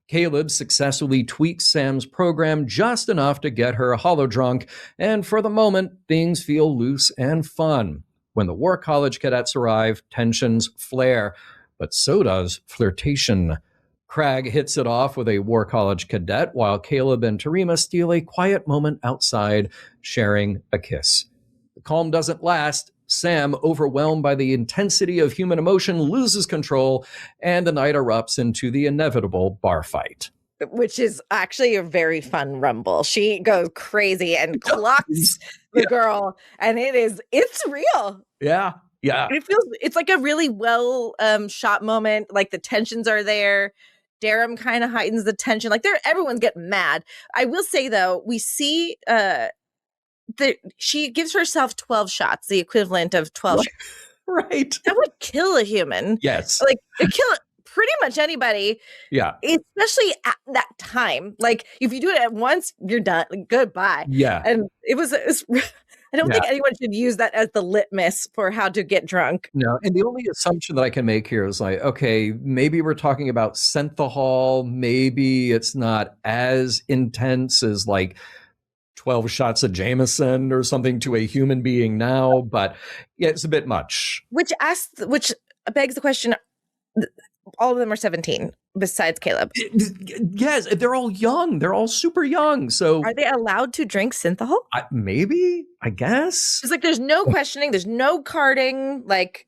Caleb successfully tweaks Sam's program just enough to get her holodrunk, and for the moment, things feel loose and fun. When the War College cadets arrive, tensions flare, but so does flirtation. Crag hits it off with a War College cadet, while Caleb and Tarima steal a quiet moment outside, sharing a kiss. The calm doesn't last. Sam, overwhelmed by the intensity of human emotion, loses control, and the night erupts into the inevitable bar fight. Which is actually a very fun rumble. She goes crazy and clocks the girl, and it's real. Yeah. Yeah. It's like a really well shot moment. Like the tensions are there. Darum kind of heightens the tension. Like everyone's getting mad. I will say though, we see she gives herself 12 shots, the equivalent of 12 shots. Right. That would kill a human. Yes. Like it pretty much anybody. Yeah. Especially at that time. Like, if you do it at once, you're done. Like, goodbye. Yeah. And it was I don't think anyone should use that as the litmus for how to get drunk. No, and the only assumption that I can make here is like, okay, maybe we're talking about synthahol. Maybe it's not as intense as like 12 shots of Jameson or something to a human being now, but yeah, it's a bit much. Which begs the question, all of them are 17 besides Caleb. Yes, they're all young. They're all super young. So are they allowed to drink synthahol? Maybe, I guess. It's like there's no questioning, there's no carding. Like,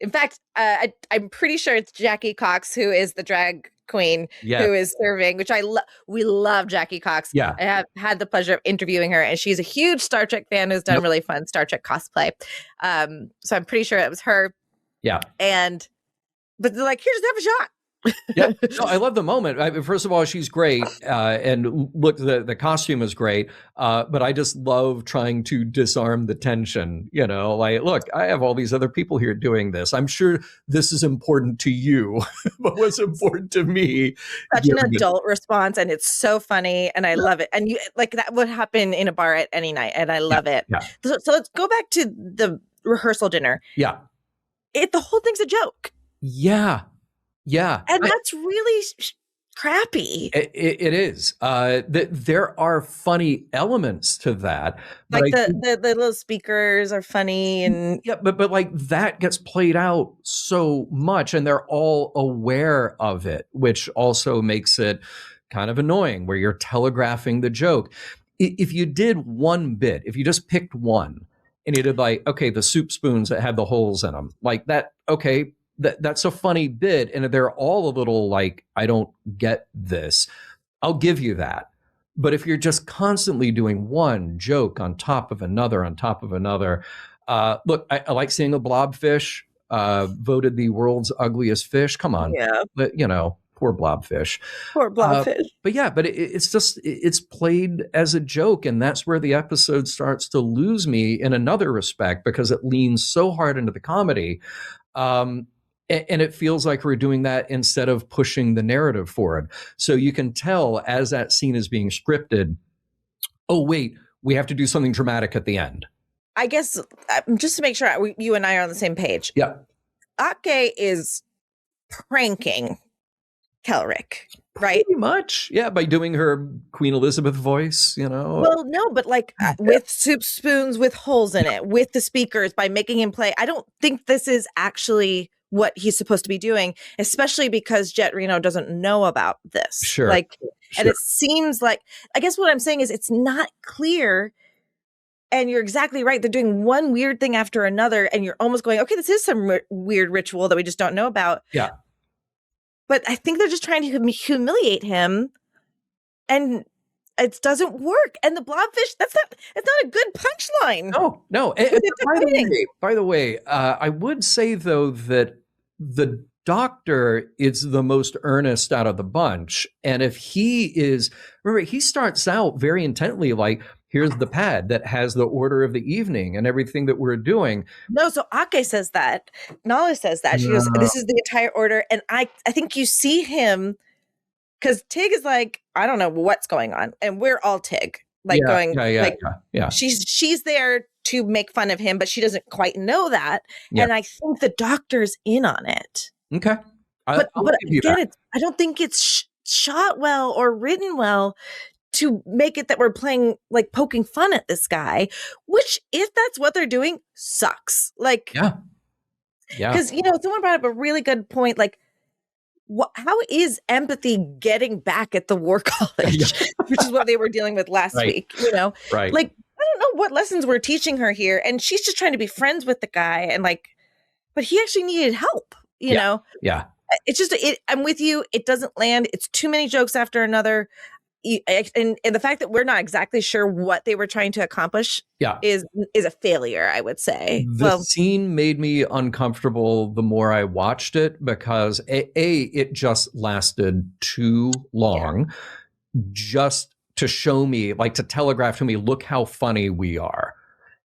in fact, I'm pretty sure it's Jackie Cox who is the drag queen who is serving, which we love Jackie Cox. Yeah. I have had the pleasure of interviewing her, and she's a huge Star Trek fan who's done really fun Star Trek cosplay. So I'm pretty sure it was her. Yeah. But they're like, here, just have a shot. Yeah, no, I love the moment. First of all, she's great, and look, the costume is great. But I just love trying to disarm the tension. You know, like, look, I have all these other people here doing this. I'm sure this is important to you, but what's important to me? Such an adult response, and it's so funny, and I love it. And you like that would happen in a bar at any night, and I love it. Yeah. So let's go back to the rehearsal dinner. Yeah, the whole thing's a joke. Yeah. Yeah. And that's really crappy. It is. There are funny elements to that. Like the little speakers are funny. And yeah, but like that gets played out so much and they're all aware of it, which also makes it kind of annoying where you're telegraphing the joke. If you did one bit, if you just picked one and you did like, okay, the soup spoons that had the holes in them, like that, okay, that's a funny bit, and they're all a little like, I don't get this. I'll give you that. But if you're just constantly doing one joke on top of another, look, I like seeing a blobfish voted the world's ugliest fish. Come on. Yeah. But, you know, poor blobfish. Poor blobfish. But it's played as a joke, and that's where the episode starts to lose me in another respect because it leans so hard into the comedy. And it feels like we're doing that instead of pushing the narrative forward. So you can tell as that scene is being scripted, oh, wait, we have to do something dramatic at the end. I guess just to make sure you and I are on the same page. Yeah. Ake is pranking Kelrick, right? Pretty much. Yeah, by doing her Queen Elizabeth voice, you know. Well, no, but like with soup spoons with holes in it, with the speakers, by making him play. I don't think this is actually what he's supposed to be doing, especially because Jet Reno doesn't know about this. Sure. And it seems like, I guess what I'm saying is it's not clear. And you're exactly right. They're doing one weird thing after another. And you're almost going, okay, this is some weird ritual that we just don't know about. Yeah. But I think they're just trying to humiliate him. And it doesn't work. And the blobfish, it's not a good punchline. No. And by the way, I would say, though, that the doctor is the most earnest out of the bunch. And if he starts out very intently like, here's the pad that has the order of the evening and everything that we're doing. No, so Ake says that. Nala says that. She goes, this is the entire order. And I think you see him, because Tig is like, I don't know what's going on. And we're all Tig. She's there to make fun of him, but she doesn't quite know that. Yeah. And I think the doctor's in on it. Okay. But again, I don't think it's shot well or written well to make it that we're playing, like, poking fun at this guy, which, if that's what they're doing, sucks. Like, yeah. Because, someone brought up a really good point, like, how is empathy getting back at the War College, which is what they were dealing with last week, Right. Like, I don't know what lessons we're teaching her here. And she's just trying to be friends with the guy. And but he actually needed help, you know? Yeah. It's just, I'm with you. It doesn't land. It's too many jokes after another. And the fact that we're not exactly sure what they were trying to accomplish is a failure, I would say. The scene made me uncomfortable the more I watched it because it just lasted too long just to show me, like, to telegraph to me, look how funny we are.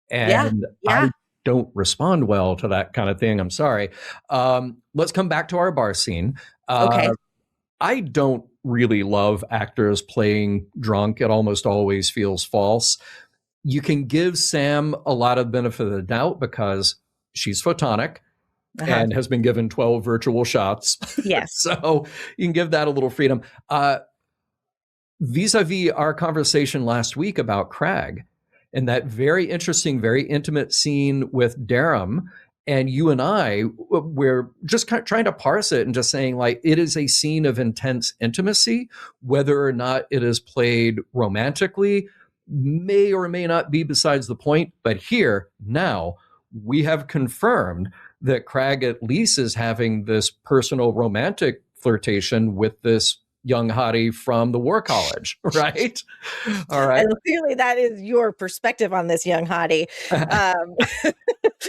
And I don't respond well to that kind of thing. I'm sorry. Let's come back to our bar scene. Okay. I don't really love actors playing drunk. It almost always feels false. You can give Sam a lot of benefit of the doubt because she's photonic and has been given 12 virtual shots. Yes. So you can give that a little freedom. Vis-a-vis our conversation last week about Crag and that very interesting, very intimate scene with Durham, and you and I, we're just kind of trying to parse it and just saying, like, it is a scene of intense intimacy. Whether or not it is played romantically may or may not be besides the point. But here, now, we have confirmed that Crag at least is having this personal romantic flirtation with this young hottie from the War College, right? All right. And clearly that is your perspective on this young hottie.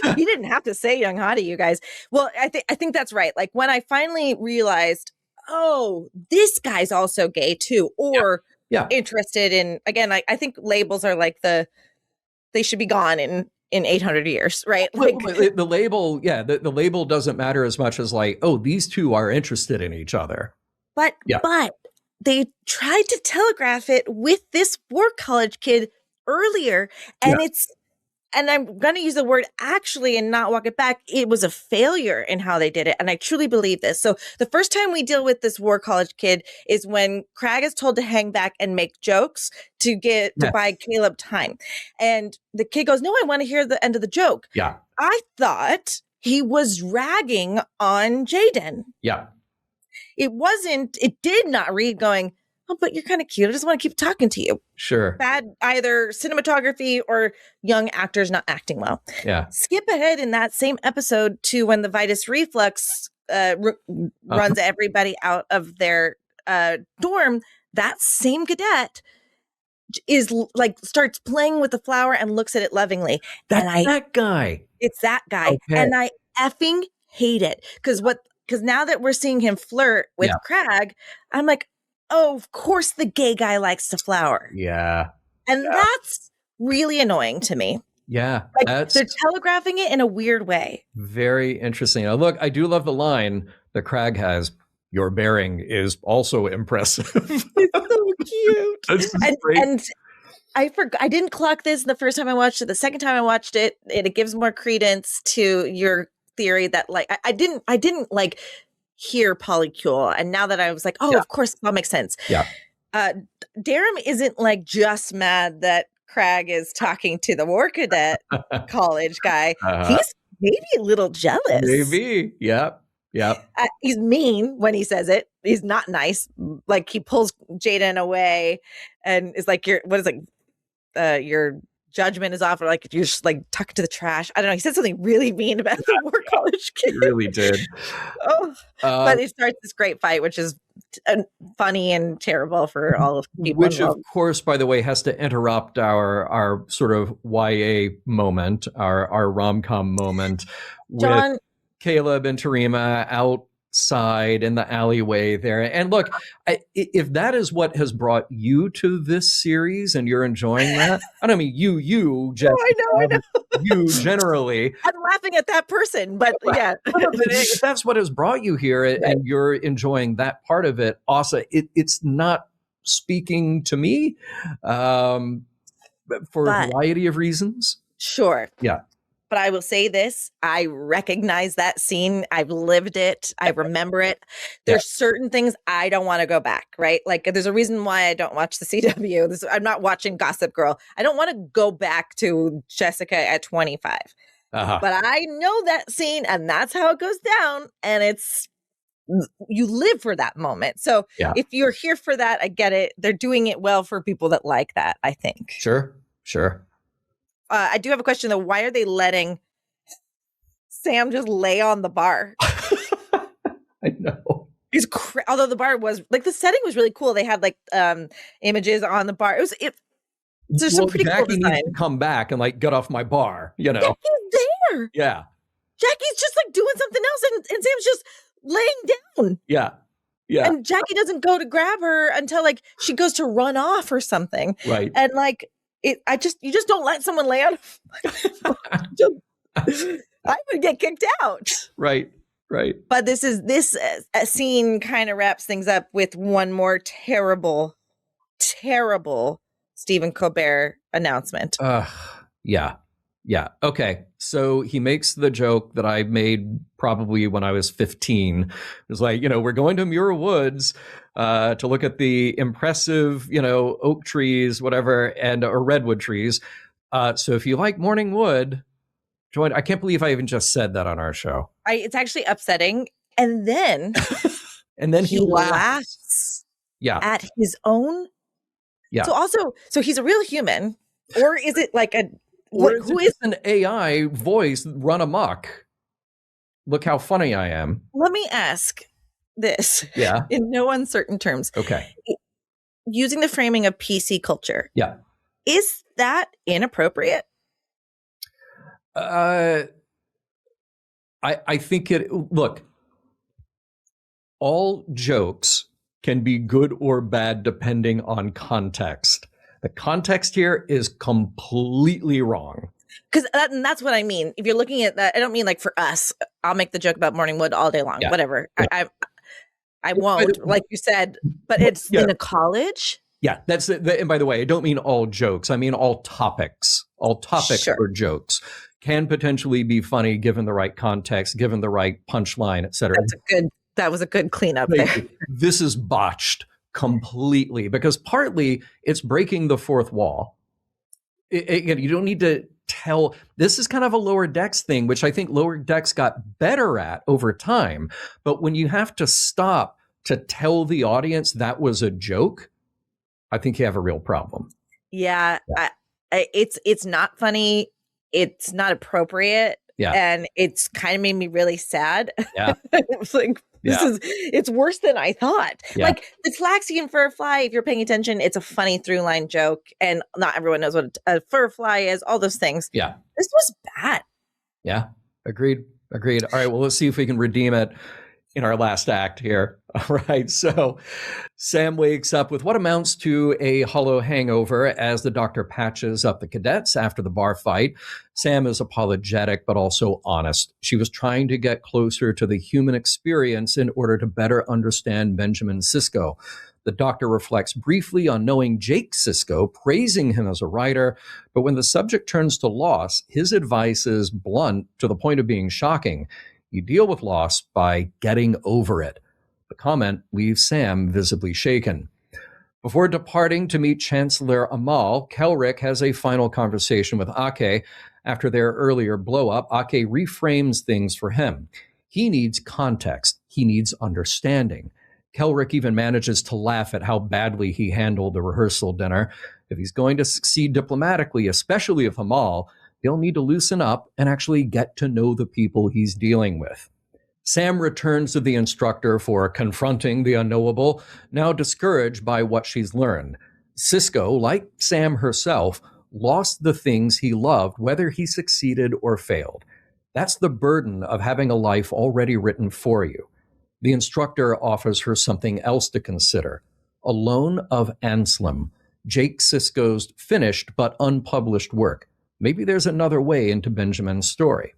You didn't have to say young hottie, you guys. Well, I think that's right. Like when I finally realized, oh, this guy's also gay too, or interested in, again, I think labels are like they should be gone in 800 years, right? Like, the label, the label doesn't matter as much as like, oh, these two are interested in each other. But they tried to telegraph it with this War College kid earlier, and and I'm going to use the word actually and not walk it back. It was a failure in how they did it. And I truly believe this. So the first time we deal with this War College kid is when Crag is told to hang back and make jokes to buy Caleb time. And the kid goes, no, I want to hear the end of the joke. Yeah. I thought he was ragging on Jaden. Yeah. It did not read going, oh, but you're kind of cute. I just want to keep talking to you. Sure. Bad either cinematography or young actors not acting well. Yeah. Skip ahead in that same episode to when the Vitus Reflux runs everybody out of their dorm. That same cadet is like starts playing with the flower and looks at it lovingly. That guy. It's that guy. Okay. And I effing hate it. Because now that we're seeing him flirt with Crag, I'm like, oh, of course the gay guy likes the flower. Yeah. And that's really annoying to me. Yeah. Like, they're telegraphing it in a weird way. Very interesting. Now, look, I do love the line that Crag has. Your bearing is also impressive. It's so cute. And I didn't clock this the first time I watched it. The second time I watched it, it gives more credence to your theory that like I didn't like hear polycule, and now that I was like, oh, of course that makes sense. Yeah. Durham isn't like just mad that Crag is talking to the War Cadet college guy. He's maybe a little jealous. Maybe. Yep. He's mean when he says it. He's not nice. Like he pulls Jaden away and is like, your judgment is off, or like you're just like talking to the trash. I don't know. He said something really mean about the War College kid. He really did. But it starts this great fight, which is funny and terrible for all of people. Which, of course, by the way, has to interrupt our sort of YA moment, our rom-com moment with Caleb and Tarima outside in the alleyway there. And look, if that is what has brought you to this series and you're enjoying that, I don't mean you, Jessica, I know. You generally. I'm laughing at that person, but yeah. If that's what has brought you here and you're enjoying that part of it, also, it's not speaking to me for a variety of reasons. Sure. Yeah. But I will say this, I recognize that scene. I've lived it. I remember it. There's certain things I don't want to go back, right? Like there's a reason why I don't watch the CW. I'm not watching Gossip Girl. I don't want to go back to Jessica at 25. But I know that scene and that's how it goes down. And you live for that moment. So if you're here for that, I get it. They're doing it well for people that like that, I think. Sure. I do have a question though. Why are they letting Sam just lay on the bar? I know. Although the bar was like the setting was really cool. They had like images on the bar. There's some pretty Jackie cool design. needs to come back and like get off my bar, you know. Jackie's there. Yeah. Jackie's just like doing something else and Sam's just laying down. Yeah. And Jackie doesn't go to grab her until like she goes to run off or something. Right. And like you just don't let someone lay on. I would get kicked out. Right. Right. But this scene kind of wraps things up with one more terrible Stephen Colbert announcement. Yeah. Okay. So he makes the joke that I made probably when I was 15. It's like, we're going to Muir Woods to look at the impressive, oak trees, whatever, or redwood trees. So if you like morning wood, join. I can't believe I even just said that on our show. It's actually upsetting. And then he laughs. Yeah. At his own. Yeah. So he's a real human, or is it like who is an AI voice run amok? Look how funny I am. Let me ask this. Yeah. In no uncertain terms. Okay. Using the framing of PC culture. Yeah. Is that inappropriate? I think look, all jokes can be good or bad depending on context. The context here is completely wrong. Because that's what I mean. If you're looking at that, I don't mean like for us. I'll make the joke about morning wood all day long. Yeah. Whatever. Yeah. I won't, like you said, but it's in a college. Yeah, that's it. And by the way, I don't mean all jokes. I mean all topics. All topics or jokes can potentially be funny given the right context, given the right punchline, et cetera. That was a good cleanup there. This is botched completely because partly it's breaking the fourth wall. You don't need to tell. This is kind of a Lower Decks thing, which I think Lower Decks got better at over time. But when you have to stop to tell the audience that was a joke, I think you have a real problem. Yeah. It's not funny. It's not appropriate. Yeah. And it's kind of made me really sad. Yeah. It was like, it's worse than I thought. Yeah. Like the flaxseed and fur fly, if you're paying attention, it's a funny through line joke. And not everyone knows what a fur fly is, all those things. Yeah. This was bad. Yeah. Agreed. All right. Well, let's see if we can redeem it in our last act here. All right. So Sam wakes up with what amounts to a hollow hangover as the doctor patches up the cadets after the bar fight. Sam is apologetic, but also honest. She was trying to get closer to the human experience in order to better understand Benjamin Sisko. The doctor reflects briefly on knowing Jake Sisko, praising him as a writer, but when the subject turns to loss, his advice is blunt to the point of being shocking. You deal with loss by getting over it. The comment leaves Sam visibly shaken. Before departing to meet Chancellor Amal, Kelrick has a final conversation with Ake. After their earlier blow-up, Ake reframes things for him. He needs context. He needs understanding. Kelrick even manages to laugh at how badly he handled the rehearsal dinner. If he's going to succeed diplomatically, especially with Amal, he'll need to loosen up and actually get to know the people he's dealing with. Sam returns to the instructor for confronting the unknowable, now discouraged by what she's learned. Sisko, like Sam herself, lost the things he loved, whether he succeeded or failed. That's the burden of having a life already written for you. The instructor offers her something else to consider. A loan of Anselm, Jake Sisko's finished but unpublished work. Maybe there's another way into Benjamin's story.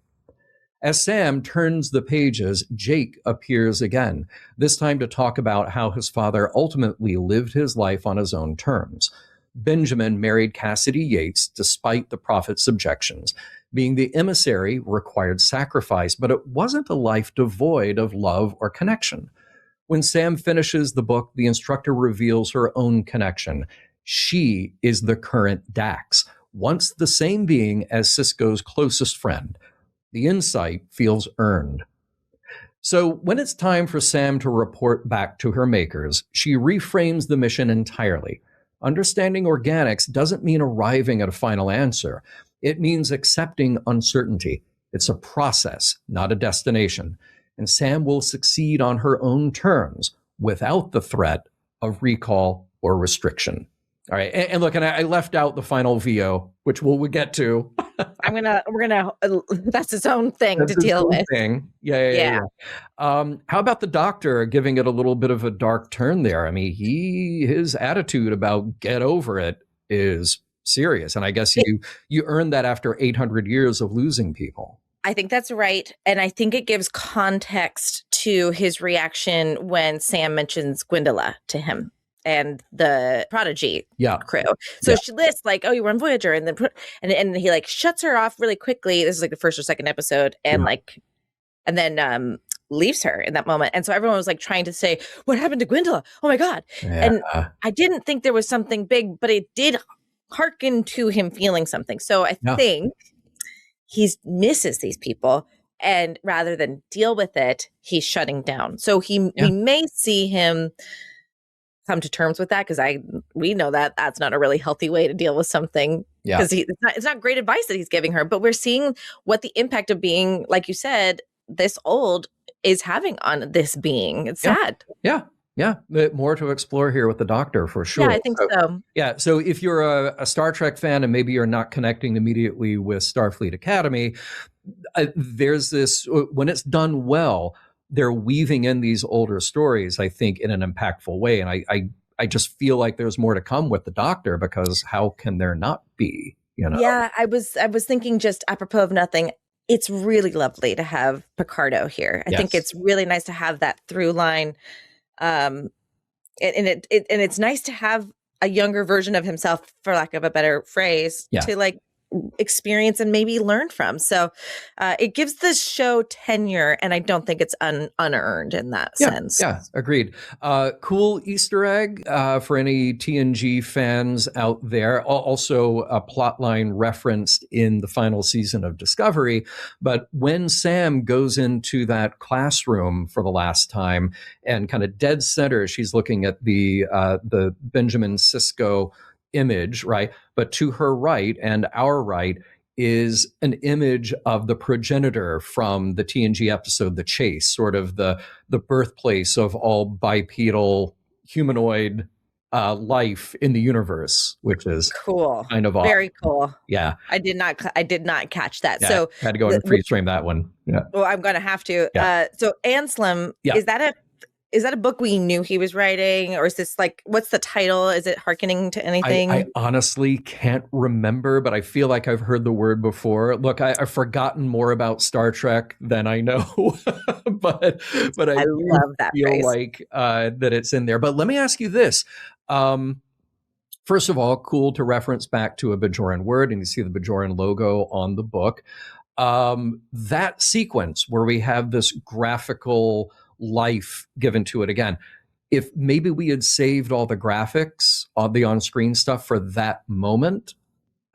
As Sam turns the pages, Jake appears again, this time to talk about how his father ultimately lived his life on his own terms. Benjamin married Cassidy Yates despite the prophet's objections. Being the emissary required sacrifice, but it wasn't a life devoid of love or connection. When Sam finishes the book, the instructor reveals her own connection. She is the current Dax, once the same being as Sisko's closest friend. The insight feels earned. So when it's time for Sam to report back to her makers, she reframes the mission entirely. Understanding organics doesn't mean arriving at a final answer. It means accepting uncertainty. It's a process, not a destination. And Sam will succeed on her own terms without the threat of recall or restriction. All right. And look, and I left out the final VO, which we'll get to. That's its own thing to deal with. Yeah. How about the doctor giving it a little bit of a dark turn there? I mean, his attitude about get over it is serious. And I guess you earned that after 800 years of losing people. I think that's right. And I think it gives context to his reaction when Sam mentions Gwendola to him and the Prodigy crew. So she lists like, oh, you were on Voyager. And then and he like shuts her off really quickly. This is like the first or second episode. And and then leaves her in that moment. And so everyone was like trying to say, what happened to Gwendola? Oh my God. And I didn't think there was something big, but it did hearken to him feeling something. So I think he misses these people, and rather than deal with it, he's shutting down. So we may see him come to terms with that, because we know that that's not a really healthy way to deal with something, because it's not great advice that he's giving her, but we're seeing what the impact of being, like you said, this old is having on this being. It's sad. Yeah, more to explore here with the Doctor, for sure. Yeah, I think so. Yeah, so if you're a Star Trek fan and maybe you're not connecting immediately with Starfleet Academy, there's this, when it's done well, they're weaving in these older stories, I think, in an impactful way. And I just feel like there's more to come with the Doctor, because how can there not be? You know? Yeah, I was thinking, just apropos of nothing, it's really lovely to have Picardo here. I think it's really nice to have that through line. And it's nice to have a younger version of himself, for lack of a better phrase, to like experience and maybe learn from. So it gives this show tenure, and I don't think it's unearned in that sense. Yeah, agreed. Cool Easter egg for any TNG fans out there. Also a plot line referenced in the final season of Discovery. But when Sam goes into that classroom for the last time, and kind of dead center, she's looking at the Benjamin Sisko image, right? But to her right and our right is an image of the progenitor from the TNG episode The Chase, sort of the birthplace of all bipedal humanoid life in the universe, which is cool, kind of awesome. Very cool. Yeah, I did not catch that. Yeah, so I had to go and freeze frame that one. Yeah, well, I'm going to have to. So Anselm, is that a book we knew he was writing, or is this like, what's the title? Is it hearkening to anything? I honestly can't remember, but I feel like I've heard the word before. Look, I've forgotten more about Star Trek than I know, but I love that feel phrase. like that it's in there. But let me ask you this. First of all, cool to reference back to a Bajoran word, and you see the Bajoran logo on the book. That sequence where we have this graphical life given to it again, if maybe we had saved all the graphics, all the on-screen stuff for that moment,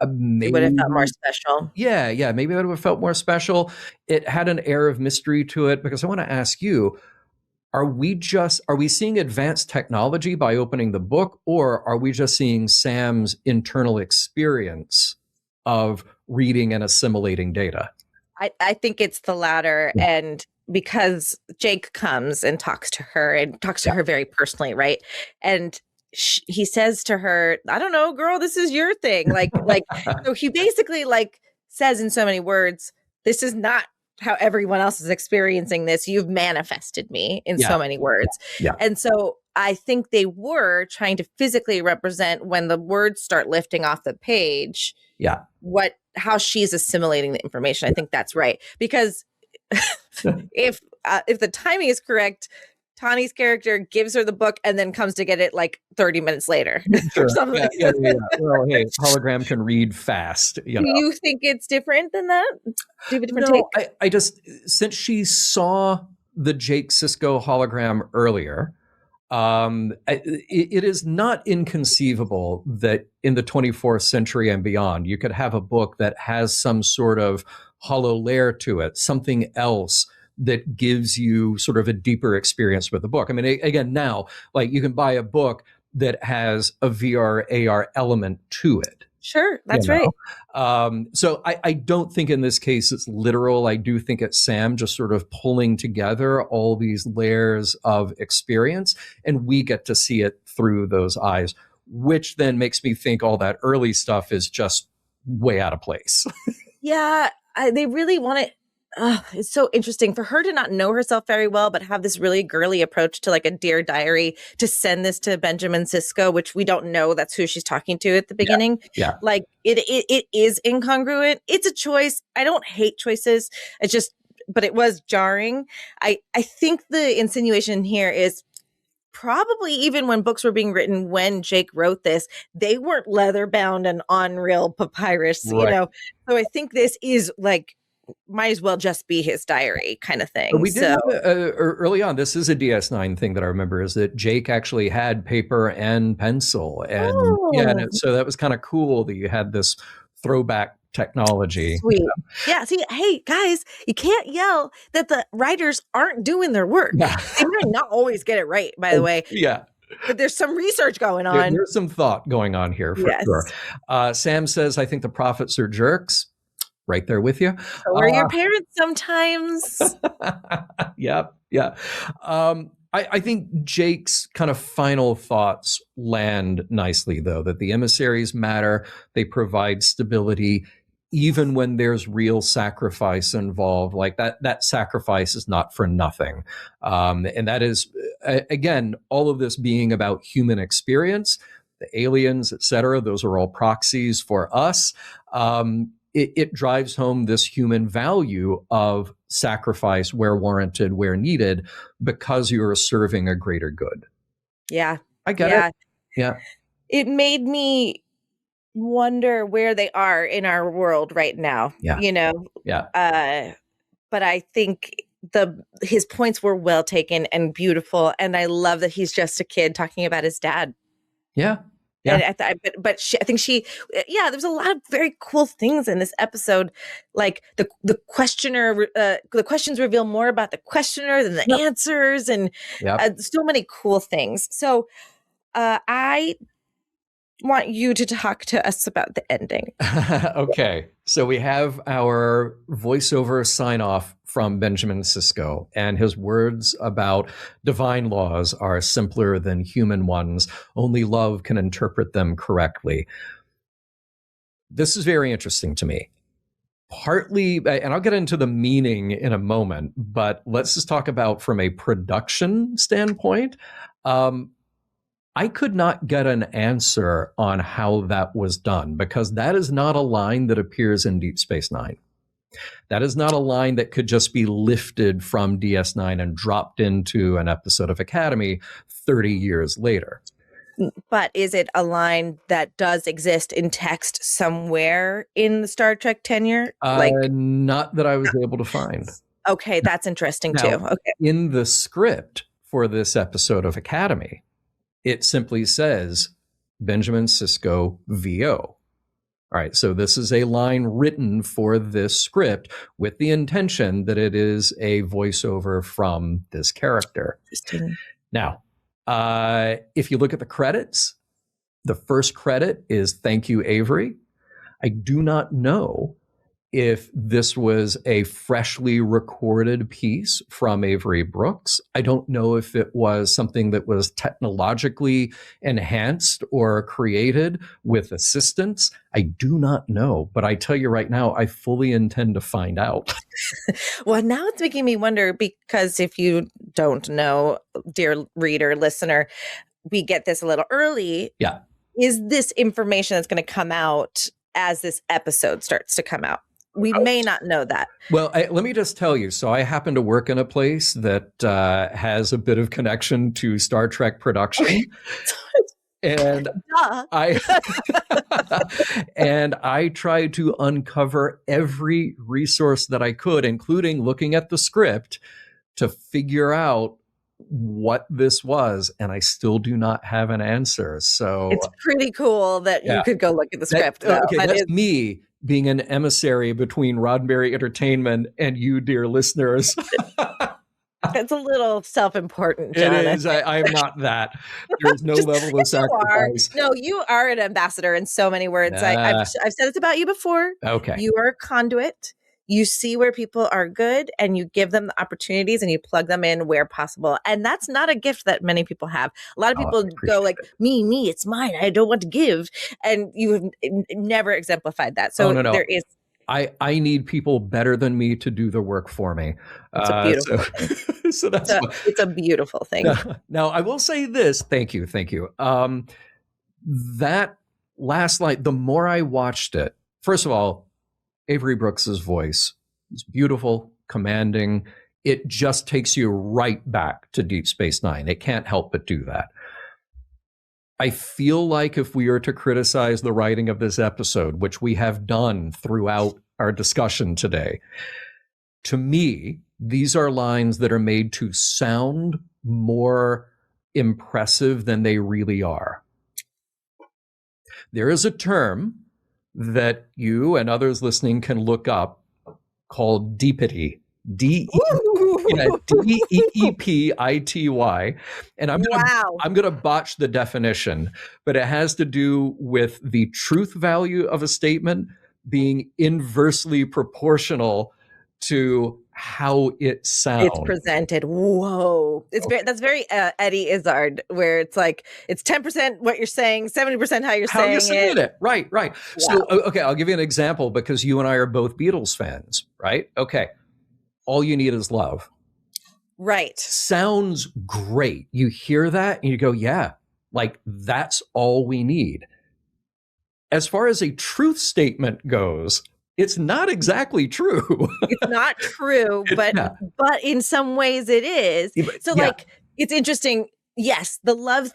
maybe it would have felt more special. Yeah, maybe it would have felt more special. It had an air of mystery to it, because I want to ask you, are we seeing advanced technology by opening the book, or are we just seeing Sam's internal experience of reading and assimilating data? I think it's the latter. And because Jake comes and talks to her, and talks to her very personally, right? And he says to her, I don't know, girl, this is your thing. Like, so he basically like says in so many words, this is not how everyone else is experiencing this. You've manifested me in so many words. And so I think they were trying to physically represent, when the words start lifting off the page, how she's assimilating the information. I think that's right. Because if the timing is correct, Tawny's character gives her the book and then comes to get it like 30 minutes later. Or something. Yeah. Well, hey, hologram can read fast. You know? Do you think it's different than that? Do you have a different take? I just, since she saw the Jake Sisko hologram earlier, it is not inconceivable that in the 24th century and beyond, you could have a book that has some sort of hollow layer to it, something else that gives you sort of a deeper experience with the book. I mean, again, now, like, you can buy a book that has a VR, AR element to it. Sure, that's right. So I don't think in this case it's literal. I do think it's Sam just sort of pulling together all these layers of experience, and we get to see it through those eyes, which then makes me think all that early stuff is just way out of place. Yeah, they really want it. it's so interesting for her to not know herself very well, but have this really girly approach to like a Dear Diary, to send this to Benjamin Sisko, which we don't know that's who she's talking to at the beginning. Yeah. Like it is incongruent. It's a choice. I don't hate choices. It's just, but it was jarring. I think the insinuation here is probably even when books were being written, when Jake wrote this, they weren't leather bound and on real papyrus, Right. So I think this is like, might as well just be his diary kind of thing. But we did early on. This is a DS9 thing that I remember, is that Jake actually had paper and pencil, and so that was kind of cool that you had this throwback technology. Sweet. Yeah. See, hey guys, you can't yell that the writers aren't doing their work. They might not always get it right, by the way. Yeah. But there's some research going on. There's some thought going on here for sure. Sam says, I think the prophets are jerks. Right there with you. So are your parents sometimes. Yeah. I think Jake's kind of final thoughts land nicely, though, that the emissaries matter. They provide stability, even when there's real sacrifice involved. Like that sacrifice is not for nothing. And that is, again, all of this being about human experience, the aliens, et cetera. Those are all proxies for us. It drives home this human value of sacrifice where warranted, where needed, because you're serving a greater good. Yeah. I get it. Yeah. It made me wonder where they are in our world right now. Yeah. But I think his points were well taken and beautiful. And I love that he's just a kid talking about his dad. Yeah. Yeah. And I think there's a lot of very cool things in this episode. Like the questioner, the questions reveal more about the questioner than the answers, and so many cool things. So I want you to talk to us about the ending. Okay. So we have our voiceover sign off from Benjamin Sisko, and his words about divine laws are simpler than human ones. Only love can interpret them correctly. This is very interesting to me. Partly, and I'll get into the meaning in a moment, but let's just talk about from a production standpoint. I could not get an answer on how that was done, because that is not a line that appears in Deep Space Nine. That is not a line that could just be lifted from DS9 and dropped into an episode of Academy 30 years later. But is it a line that does exist in text somewhere in the Star Trek tenure? Not that I was able to find. Okay, that's interesting too. Okay. In the script for this episode of Academy, it simply says Benjamin Sisko VO. All right, so this is a line written for this script with the intention that it is a voiceover from this character. Interesting. Now, if you look at the credits, the first credit is "Thank you, Avery." I do not know if this was a freshly recorded piece from Avery Brooks. I don't know if it was something that was technologically enhanced or created with assistance. I do not know, but I tell you right now, I fully intend to find out. Well, now it's making me wonder, because if you don't know, dear reader, listener, we get this a little early. Yeah. Is this information that's going to come out as this episode starts to come out? We may not know that. Well, let me just tell you. So I happen to work in a place that has a bit of connection to Star Trek production. And I tried to uncover every resource that I could, including looking at the script, to figure out what this was, and I still do not have an answer. So it's pretty cool that you could go look at the script. That's me being an emissary between Roddenberry Entertainment and you, dear listeners. It's a little self-important, John. It is. I am not that. There's no level of sacrifice. No, you are an ambassador in so many words. I've said this about you before. Okay. You are a conduit. You see where people are good and you give them the opportunities and you plug them in where possible. And that's not a gift that many people have. A lot of people go like, me, it's mine. I don't want to give. And you have never exemplified that. So no. there is. I need people better than me to do the work for me. It's a beautiful thing. So that's it's a beautiful thing. Now, I will say this. Thank you. That last line, the more I watched it, first of all, Avery Brooks's voice is beautiful, commanding. It just takes you right back to Deep Space Nine. It can't help but do that. I feel like if we are to criticize the writing of this episode, which we have done throughout our discussion today, to me, these are lines that are made to sound more impressive than they really are. There is a term that you and others listening can look up called deepity. Deepity, and I'm gonna botch the definition, but it has to do with the truth value of a statement being inversely proportional to how it sounds. It's presented. Whoa. That's very Eddie Izzard, where it's like it's 10% what you're saying, 70% how you're saying it. Right. Wow. So okay, I'll give you an example because you and I are both Beatles fans, right? Okay. All you need is love. Right. Sounds great. You hear that and you go, yeah, like that's all we need. As far as a truth statement goes, it's not exactly true. It's not true, but in some ways it is. So like, it's interesting. Yes, the love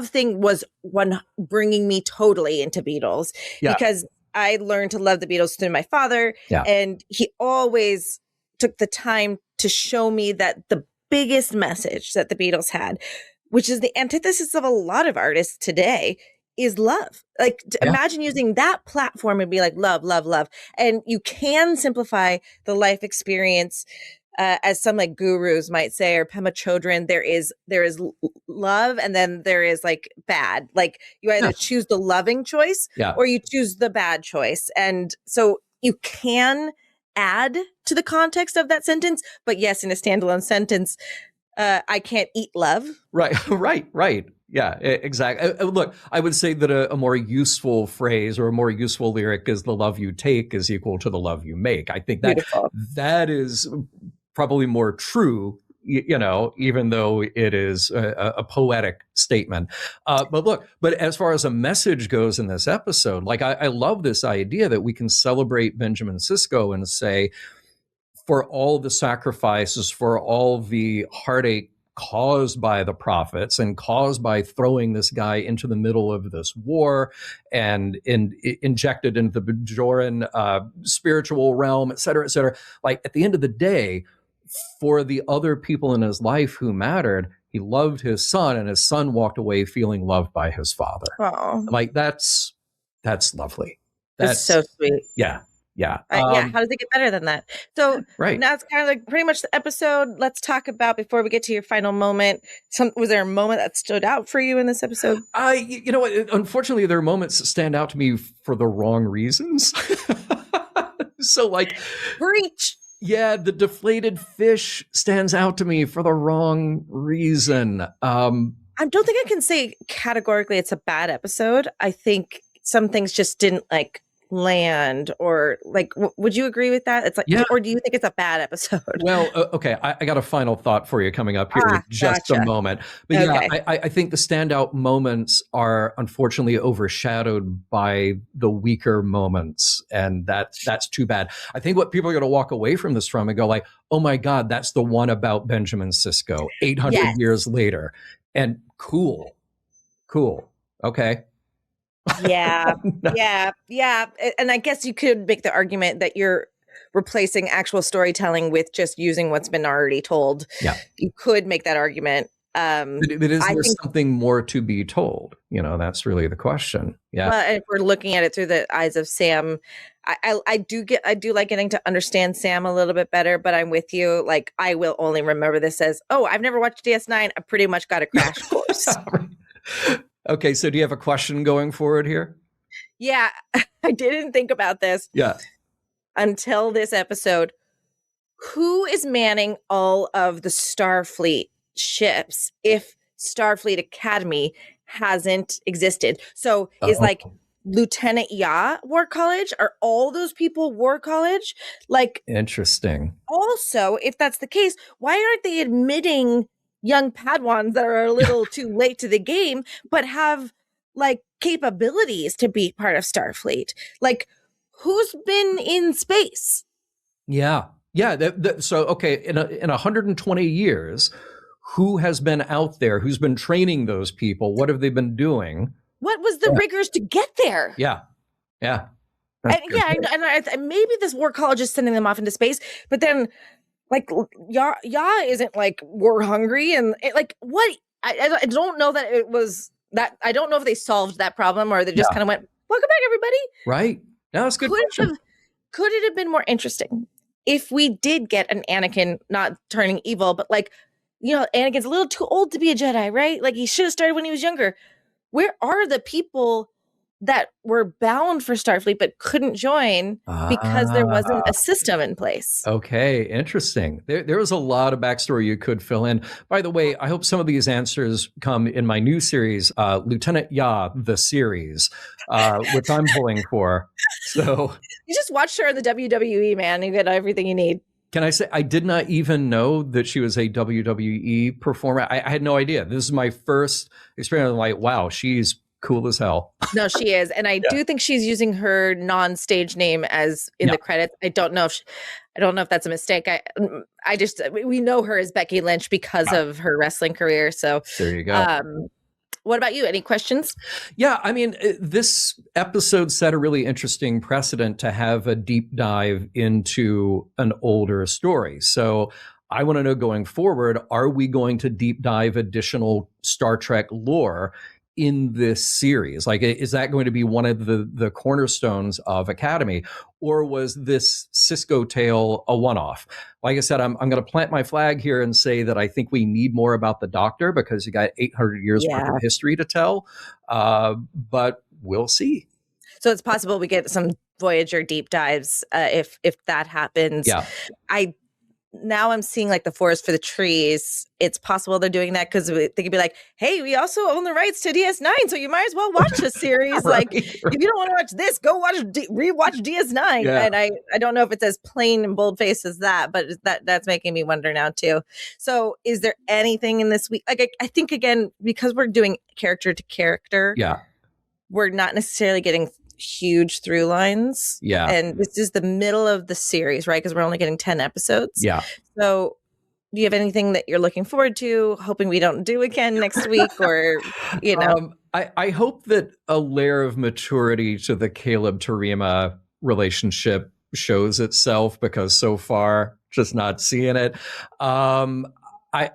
thing was one bringing me totally into Beatles because I learned to love the Beatles through my father, and he always took the time to show me that the biggest message that the Beatles had, which is the antithesis of a lot of artists today, is love. Like imagine using that platform and be like, love, love, love. And you can simplify the life experience as some like gurus might say, or Pema Chodron, there is love and then there is like bad. Like you either choose the loving choice or you choose the bad choice. And so you can add to the context of that sentence, but yes, in a standalone sentence, I can't eat love. Right. Yeah, exactly. Look, I would say that a more useful phrase or a more useful lyric is the love you take is equal to the love you make. I think that is probably more true, you know, even though it is a poetic statement. But as far as a message goes in this episode, like I love this idea that we can celebrate Benjamin Sisko and say, for all the sacrifices, for all the heartache caused by the prophets and caused by throwing this guy into the middle of this war and injected into the Bajoran spiritual realm, et cetera, et cetera. Like at the end of the day, for the other people in his life who mattered, he loved his son and his son walked away feeling loved by his father. Oh, like that's lovely. That's so sweet. Yeah. How does it get better than that? So now it's kind of like pretty much the episode. Let's talk about, before we get to your final moment, was there a moment that stood out for you in this episode? You know what? Unfortunately, there are moments that stand out to me for the wrong reasons. So like, preach. Yeah, the deflated fish stands out to me for the wrong reason. I don't think I can say categorically it's a bad episode. I think some things just didn't like land, or like would you agree with that? It's like, or do you think it's a bad episode? Well, okay, I got a final thought for you coming up here in just a moment. But I think the standout moments are unfortunately overshadowed by the weaker moments, and that's too bad. I think what people are going to walk away from this from and go like, oh my God, that's the one about Benjamin Sisko 800 years later. And cool. Okay. Yeah. And I guess you could make the argument that you're replacing actual storytelling with just using what's been already told. Yeah. You could make that argument. But is there something more to be told? You know, that's really the question. Yeah. Well, if we're looking at it through the eyes of Sam, I do like getting to understand Sam a little bit better, but I'm with you. Like, I will only remember this as, oh, I've never watched DS9. I pretty much got a crash course. Okay, so do you have a question going forward here? Yeah, I didn't think about this. Yeah. Until this episode. Who is manning all of the Starfleet ships if Starfleet Academy hasn't existed? So is like Lieutenant Ya War College? Are all those people War College? Like, interesting. Also, if that's the case, why aren't they admitting young Padawans that are a little too late to the game, but have like capabilities to be part of Starfleet? Like, who's been in space? Yeah. So, okay, in 120 years, who has been out there? Who's been training those people? What have they been doing? What was the rigors to get there? Yeah. And maybe this war college is sending them off into space, but then like Ya isn't like war hungry and like what? I don't know that it was that. I don't know if they solved that problem or they just kind of went, "Welcome back, everybody." Right. No, that's good. Could it have been more interesting if we did get an Anakin not turning evil, but like, Anakin's a little too old to be a Jedi, right? Like he should have started when he was younger. Where are the people that were bound for Starfleet but couldn't join because there wasn't a system in place? Okay, interesting. There was a lot of backstory you could fill in. By the way, I hope some of these answers come in my new series, Lieutenant Ya, the series, which I'm pulling for. So you just watched her in the WWE, man. You get everything you need. Can I say I did not even know that she was a WWE performer? I had no idea. This is my first experience. I'm like, wow, she's cool as hell. No, she is. And I do think she's using her non-stage name as in the credits. I don't know if that's a mistake. We know her as Becky Lynch because of her wrestling career. So there you go. What about you? Any questions? Yeah, I mean, this episode set a really interesting precedent to have a deep dive into an older story. So I want to know going forward, are we going to deep dive additional Star Trek lore in this series? Like, is that going to be one of the cornerstones of Academy, or was this Sisko tale a one-off? Like I said, I'm going to plant my flag here and say that I think we need more about the Doctor because you got 800 years worth of history to tell, but we'll see. So it's possible we get some Voyager deep dives if that happens. Yeah. Now I'm seeing like the forest for the trees. It's possible they're doing that because they could be like, hey, we also own the rights to DS9, so you might as well watch this series. Like, if you don't want to watch this, go rewatch DS9. Yeah. And I don't know if it's as plain and bold-faced as that, but that's making me wonder now too. So is there anything in this week? Like, I think, again, because we're doing character to character, we're not necessarily getting huge through lines. Yeah. And this is the middle of the series, right? Because we're only getting 10 episodes. Yeah. So do you have anything that you're looking forward to, hoping we don't do again next week? Or, I hope that a layer of maturity to the Caleb Tarima relationship shows itself, because so far just not seeing it. I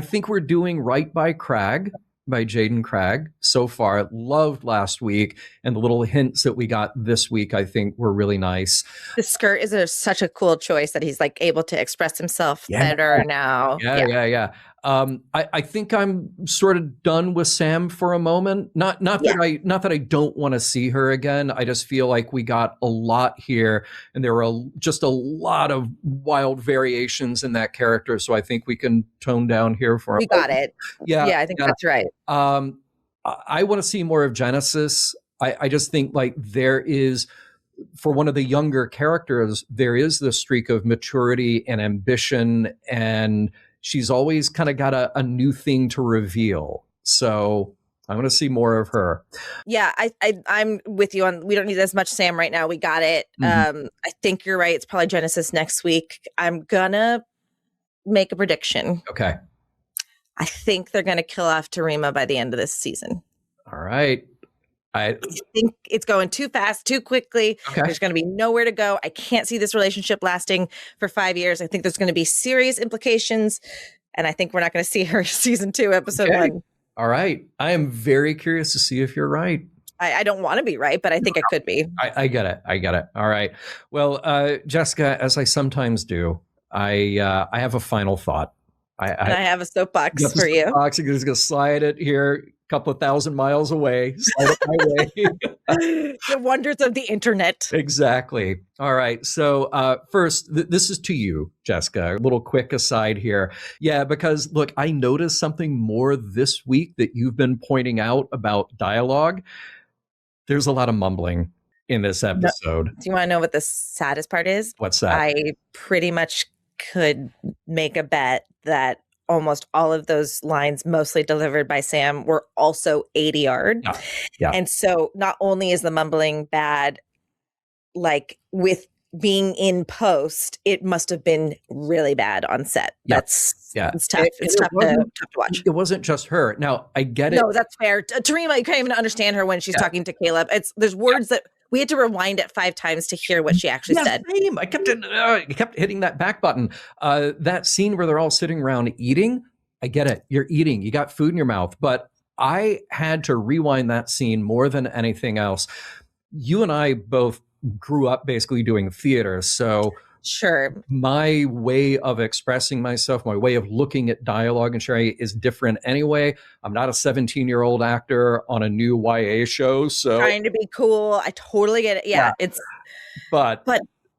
think we're doing right by Cragg, by Jaden Cragg so far. Loved last week, and the little hints that we got this week I think were really nice. The skirt is such a cool choice that he's like able to express himself better now. Yeah. I think I'm sort of done with Sam for a moment. Not that I don't want to see her again. I just feel like we got a lot here, and there were just a lot of wild variations in that character. So I think we can tone down here for a moment. We got it. Yeah, I think that's right. I want to see more of Genesis. I just think like there is, for one of the younger characters, there is the streak of maturity and ambition, and she's always kind of got a new thing to reveal. So I want to see more of her. Yeah, I'm with you on, we don't need as much Sam right now. We got it. I think you're right. It's probably Genesis next week. I'm gonna make a prediction. Okay. I think they're gonna kill off Tarima by the end of this season. All right. I think it's going too fast, too quickly. Okay. There's going to be nowhere to go. I can't see this relationship lasting for 5 years. I think there's going to be serious implications, and I think we're not going to see her season 2, episode 1. All right. I am very curious to see if you're right. I don't want to be right, but I think I could be. I get it. All right. Well, Jessica, as I sometimes do, I have a final thought. I have a soapbox for you. I'm just going to slide it here, couple of 1,000 miles away. Slide it my way. The wonders of the internet. Exactly. All right. So first, this is to you, Jessica. A little quick aside here. Yeah, because look, I noticed something more this week that you've been pointing out about dialogue. There's a lot of mumbling in this episode. Do you want to know what the saddest part is? What's that? I pretty much could make a bet that almost all of those lines, mostly delivered by Sam, were also ADR'd. Yeah. And so not only is the mumbling bad, like with being in post, it must have been really bad on set. It's tough. It's tough to watch. It wasn't just her. Now, I get it. No, that's fair. Tarima, you can't even understand her when she's talking to Caleb. There's words that we had to rewind it 5 times to hear what she actually said. Same. I kept hitting that back button. That scene where they're all sitting around eating, I get it. You're eating. You got food in your mouth. But I had to rewind that scene more than anything else. You and I both grew up basically doing theater. So sure, my way of expressing myself, my way of looking at dialogue and sharing is different anyway. I'm not a 17-year-old actor on a new YA show. So trying to be cool. I totally get it. Yeah. But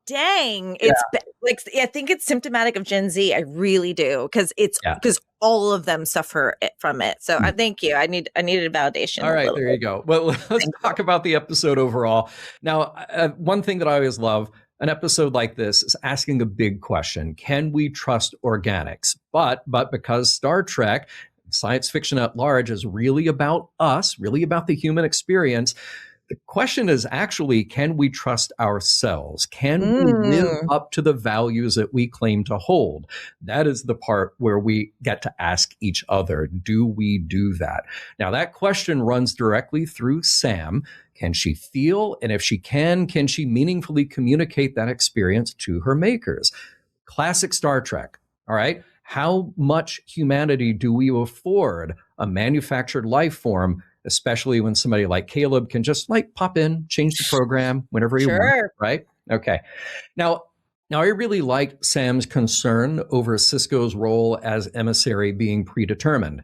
dang, it's like, I think it's symptomatic of Gen Z. I really do. Because all of them suffer from it. So I thank you. I needed a validation. All right, there you go. Well, let's talk about the episode overall. Now, one thing that I always love, an episode like this is asking a big question. Can we trust organics? But because Star Trek, science fiction at large, is really about us, really about the human experience, the question is actually, can we trust ourselves? Can we live up to the values that we claim to hold? That is the part where we get to ask each other, do we do that? Now, that question runs directly through Sam. Can she feel? And if she can she meaningfully communicate that experience to her makers? Classic Star Trek, all right? How much humanity do we afford a manufactured life form, especially when somebody like Caleb can just like pop in, change the program whenever he wants, right? Okay. Now I really liked Sam's concern over Sisko's role as emissary being predetermined.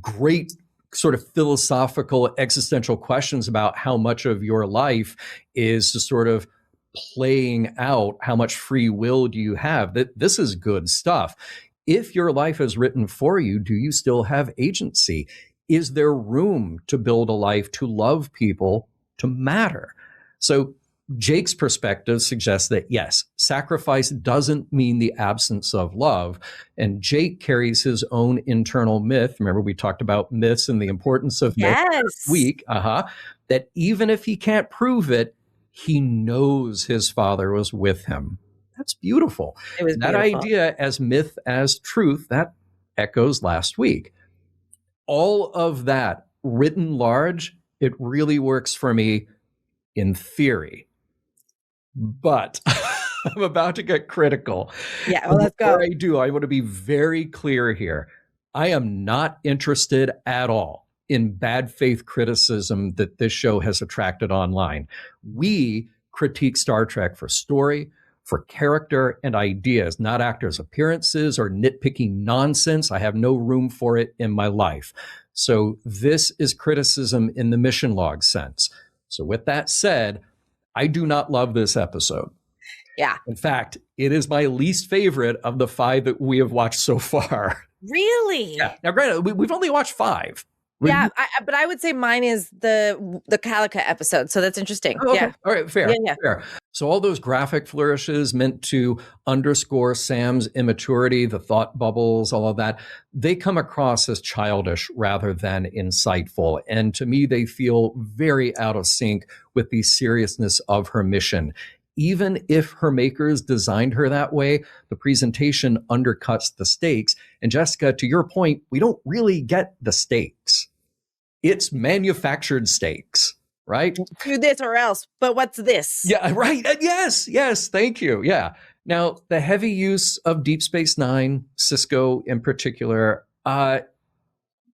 Great sort of philosophical, existential questions about how much of your life is sort of playing out, how much free will do you have? This is good stuff. If your life is written for you, do you still have agency? Is there room to build a life, to love people, to matter? So Jake's perspective suggests that, yes, sacrifice doesn't mean the absence of love. And Jake carries his own internal myth. Remember, we talked about myths and the importance of myths last week. That even if he can't prove it, he knows his father was with him. That's beautiful. It was that beautiful. Idea as myth, as truth, that echoes last week. All of that written large, it really works for me in theory. But I'm about to get critical. Yeah, well, let's go. Before I do, I want to be very clear here. I am not interested at all in bad faith criticism that this show has attracted online. We critique Star Trek for story, for character and ideas, not actors' appearances or nitpicking nonsense. I have no room for it in my life. So this is criticism in the mission log sense. So with that said, I do not love this episode. Yeah. In fact, it is my least favorite of the 5 that we have watched so far. Really? Yeah. Now, granted, we've only watched 5. Yeah, but I would say mine is the Calica episode, so that's interesting. Oh, okay. Yeah. All right, fair. So all those graphic flourishes meant to underscore Sam's immaturity, the thought bubbles, all of that, they come across as childish rather than insightful. And to me, they feel very out of sync with the seriousness of her mission. Even if her makers designed her that way, the presentation undercuts the stakes. And Jessica, to your point, we don't really get the stakes. It's manufactured stakes, right? Do this or else, but what's this? Yeah, right. Yes, thank you. Yeah. Now, the heavy use of Deep Space Nine, Sisko in particular, I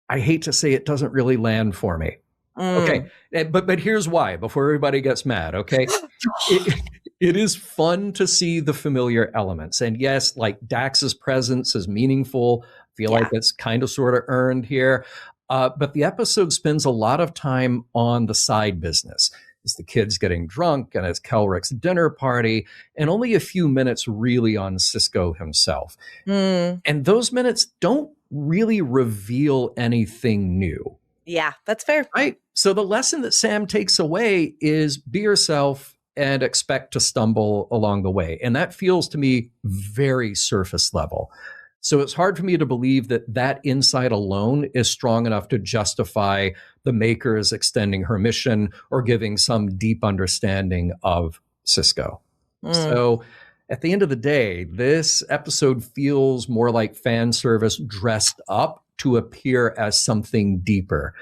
hate to say it doesn't really land for me. Okay, but here's why, before everybody gets mad, okay? It is fun to see the familiar elements. And yes, like Dax's presence is meaningful. I feel like it's kind of sort of earned here. But the episode spends a lot of time on the side business. Is the kids getting drunk and it's Kelrick's dinner party, and only a few minutes really on Sisko himself. And those minutes don't really reveal anything new. Yeah, that's fair. Right? So the lesson that Sam takes away is be yourself and expect to stumble along the way. And that feels to me very surface level. So it's hard for me to believe that that insight alone is strong enough to justify the makers extending her mission or giving some deep understanding of Sisko. So at the end of the day, this episode feels more like fan service dressed up to appear as something deeper.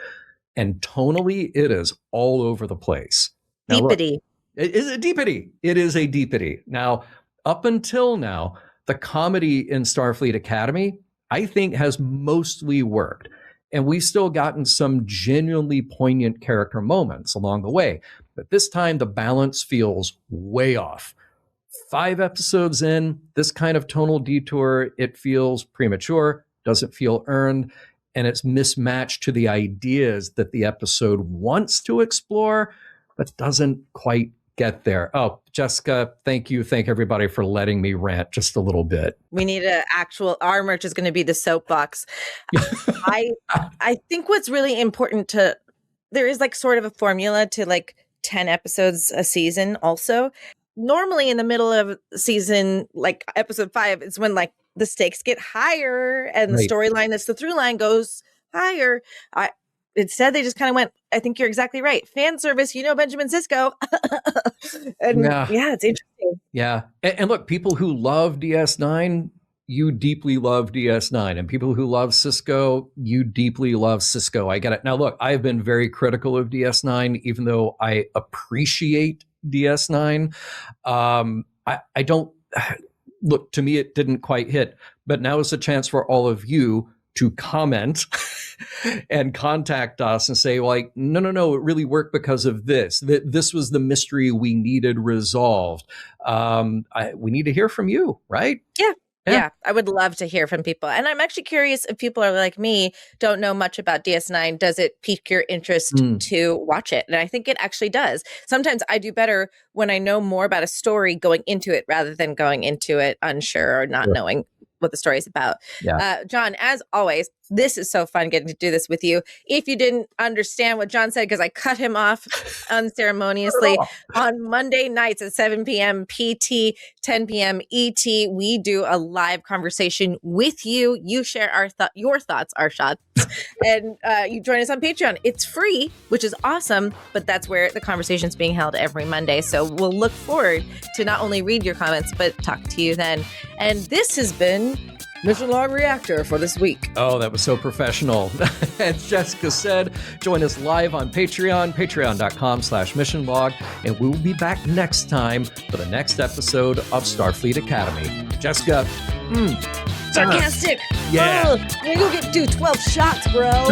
And tonally, it is all over the place. Deepity. It is a deepity. It is a deepity. Now, up until now, the comedy in Starfleet Academy, I think, has mostly worked. And we've still gotten some genuinely poignant character moments along the way. But this time, the balance feels way off. 5 episodes in, this kind of tonal detour, it feels premature, doesn't feel earned, and it's mismatched to the ideas that the episode wants to explore, but doesn't quite get there. Oh, Jessica, thank you. Thank everybody for letting me rant just a little bit. We need our merch is going to be the soapbox. I think what's really important there is like sort of a formula to like 10 episodes a season also. Normally in the middle of season, like episode 5, is when like the stakes get higher and the storyline that's the through line goes higher. Instead, they just kind of went, I think you're exactly right. Fan service, Benjamin Sisko. And yeah, it's interesting. Yeah. And look, people who love DS9, you deeply love DS9. And people who love Sisko, you deeply love Sisko. I get it. Now, look, I've been very critical of DS9, even though I appreciate DS9. I don't, look, to me, it didn't quite hit. But now is a chance for all of you to comment and contact us and say, like, no, it really worked because of this. This was the mystery we needed resolved. We need to hear from you, right? Yeah, I would love to hear from people. And I'm actually curious if people are like me, don't know much about DS9, does it pique your interest to watch it? And I think it actually does. Sometimes I do better when I know more about a story going into it rather than going into it unsure or not knowing what the story is about. John, as always, this is so fun getting to do this with you. If you didn't understand what John said, because I cut him off unceremoniously, on Monday nights at 7 p.m. PT, 10 p.m. ET, we do a live conversation with you. You share your thoughts, our shots, and you join us on Patreon. It's free, which is awesome, but that's where the conversation is being held every Monday. So we'll look forward to not only read your comments, but talk to you then. And this has been Mission Log Reactor for this week. Oh, that was so professional. As Jessica said, join us live on Patreon, patreon.com/missionlog, and we will be back next time for the next episode of Starfleet Academy. Jessica. Sarcastic. Yeah. I'm gonna go do 12 shots, bro.